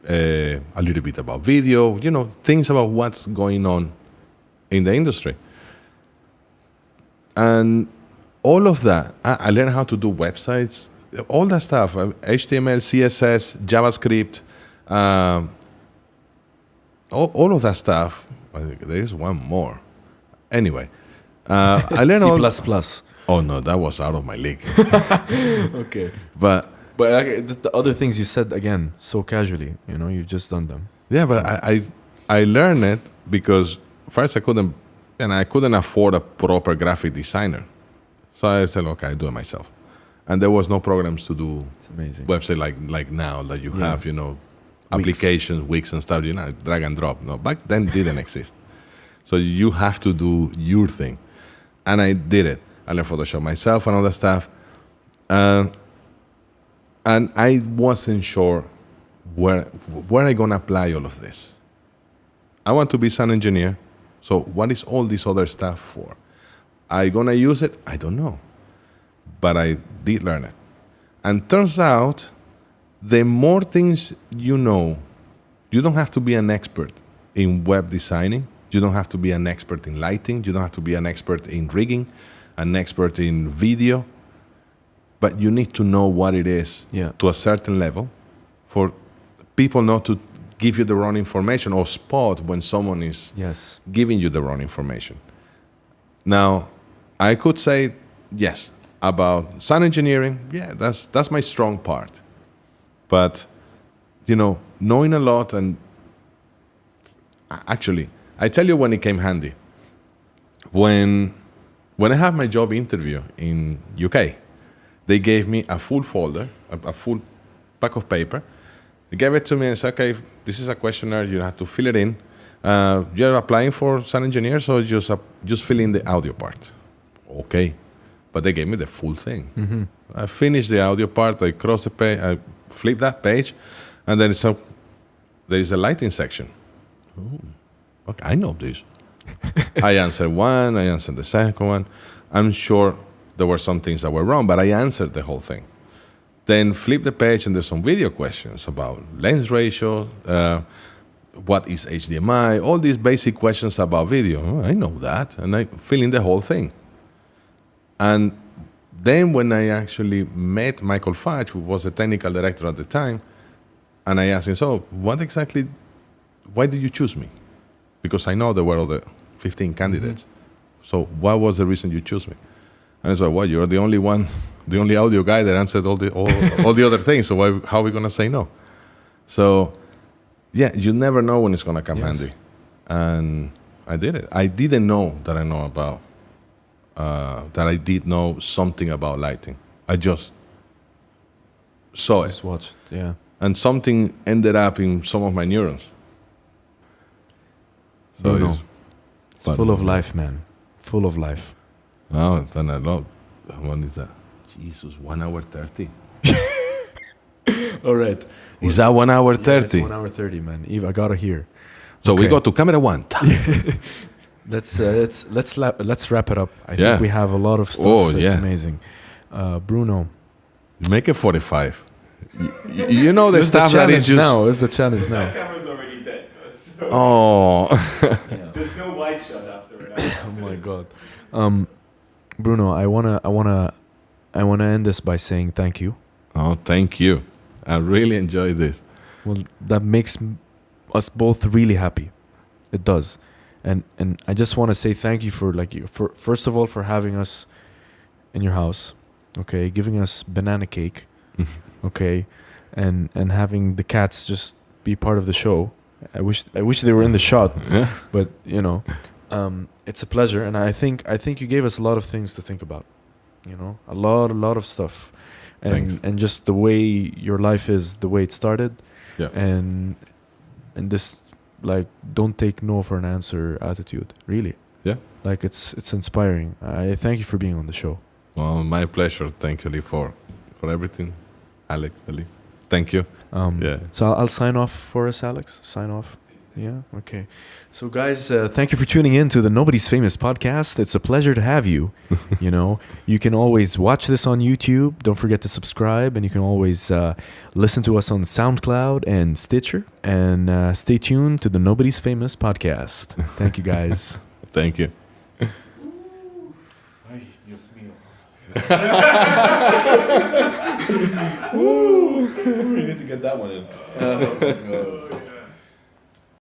a little bit about video, things about what's going on in the industry. And all of that, I learned how to do websites, all that stuff, HTML, CSS, JavaScript, all of that stuff. I think there's one more. Anyway, I learned C++. Oh no, that was out of my league. Okay. But the other things you said again so casually, you've just done them. Yeah, but I learned it because first I couldn't afford a proper graphic designer. So I said, okay, I do it myself. And there was no programs to do it's amazing. Website like now that you have, applications, Wix and stuff, drag and drop. No, back then didn't exist. So you have to do your thing. And I did it. I learned Photoshop myself and all that stuff. And I wasn't sure where I going to apply all of this. I want to be sound engineer. So what is all this other stuff for? I going to use it? I don't know. But I did learn it. And turns out, the more things you know, you don't have to be an expert in web designing. You don't have to be an expert in lighting. You don't have to be an expert in rigging, an expert in video. But you need to know what it is to a certain level for people not to give you the wrong information or spot when someone is giving you the wrong information. Now, I could say, yes, about sound engineering, that's my strong part. But, knowing a lot and actually, I tell you when it came handy. When I had my job interview in UK, they gave me a full folder, a full pack of paper. They gave it to me and said, okay, this is a questionnaire, you have to fill it in. You're applying for sound engineer, so just fill in the audio part. Okay. But they gave me the full thing. Mm-hmm. I finished the audio part, I crossed the page, I flipped that page, and then there is a lighting section. Oh, okay, I know this. I answered one, I answered the second one. I'm sure there were some things that were wrong, but I answered the whole thing. Then flip the page and there's some video questions about lens ratio, what is HDMI, all these basic questions about video. Oh, I know that, and I fill in the whole thing. And then when I actually met Michael Fudge, who was the technical director at the time, and I asked him, so why did you choose me? Because I know there were other 15 candidates. Mm-hmm. So what was the reason you chose me? And I said, well, you're the only one, the only audio guy that answered all the other things. So how are we going to say no? So, you never know when it's going to come handy. And I did it. I didn't know that I know about, that I did know something about lighting. I just saw it. Just watched, And something ended up in some of my neurons. So it's full of life, man. Full of life. Oh, then I love. What is that? Jesus, 1 hour 30. All right. Is that 1 hour 30? It's 1 hour 30, man. Eve, I gotta hear. So we go to camera one. Let's wrap it up. I think we have a lot of stuff. Oh, that's amazing. Bruno, make it 45. You know the stuff that is just now. It's the challenge now. That camera's already dead. Oh. There's no wide shot after it. Oh my God. Bruno, I wanna end this by saying thank you. Oh, thank you. I really enjoyed this. Well, that makes us both really happy. It does. And I just want to say thank you for first of all for having us in your house, okay, giving us banana cake, okay, and having the cats just be part of the show. I wish they were in the shot, Yeah. but it's a pleasure, and I think you gave us a lot of things to think about, a lot of stuff, Thanks. and just the way your life is, the way it started, Yeah. and this like don't take no for an answer attitude, really. Yeah. Like it's inspiring. I thank you for being on the show. Well, my pleasure. Thank you, Lee, for everything. Alex, Ali. Thank you. Yeah. So I'll sign off for us, Alex. Sign off. Yeah. Okay. So guys, thank you for tuning in to the Nobody's Famous podcast. It's a pleasure to have you. You can always watch this on YouTube. Don't forget to subscribe, and you can always listen to us on SoundCloud and Stitcher. And stay tuned to the Nobody's Famous podcast. Thank you, guys. Thank you. Ay, Dios mío. We need to get that one in. Oh, my God.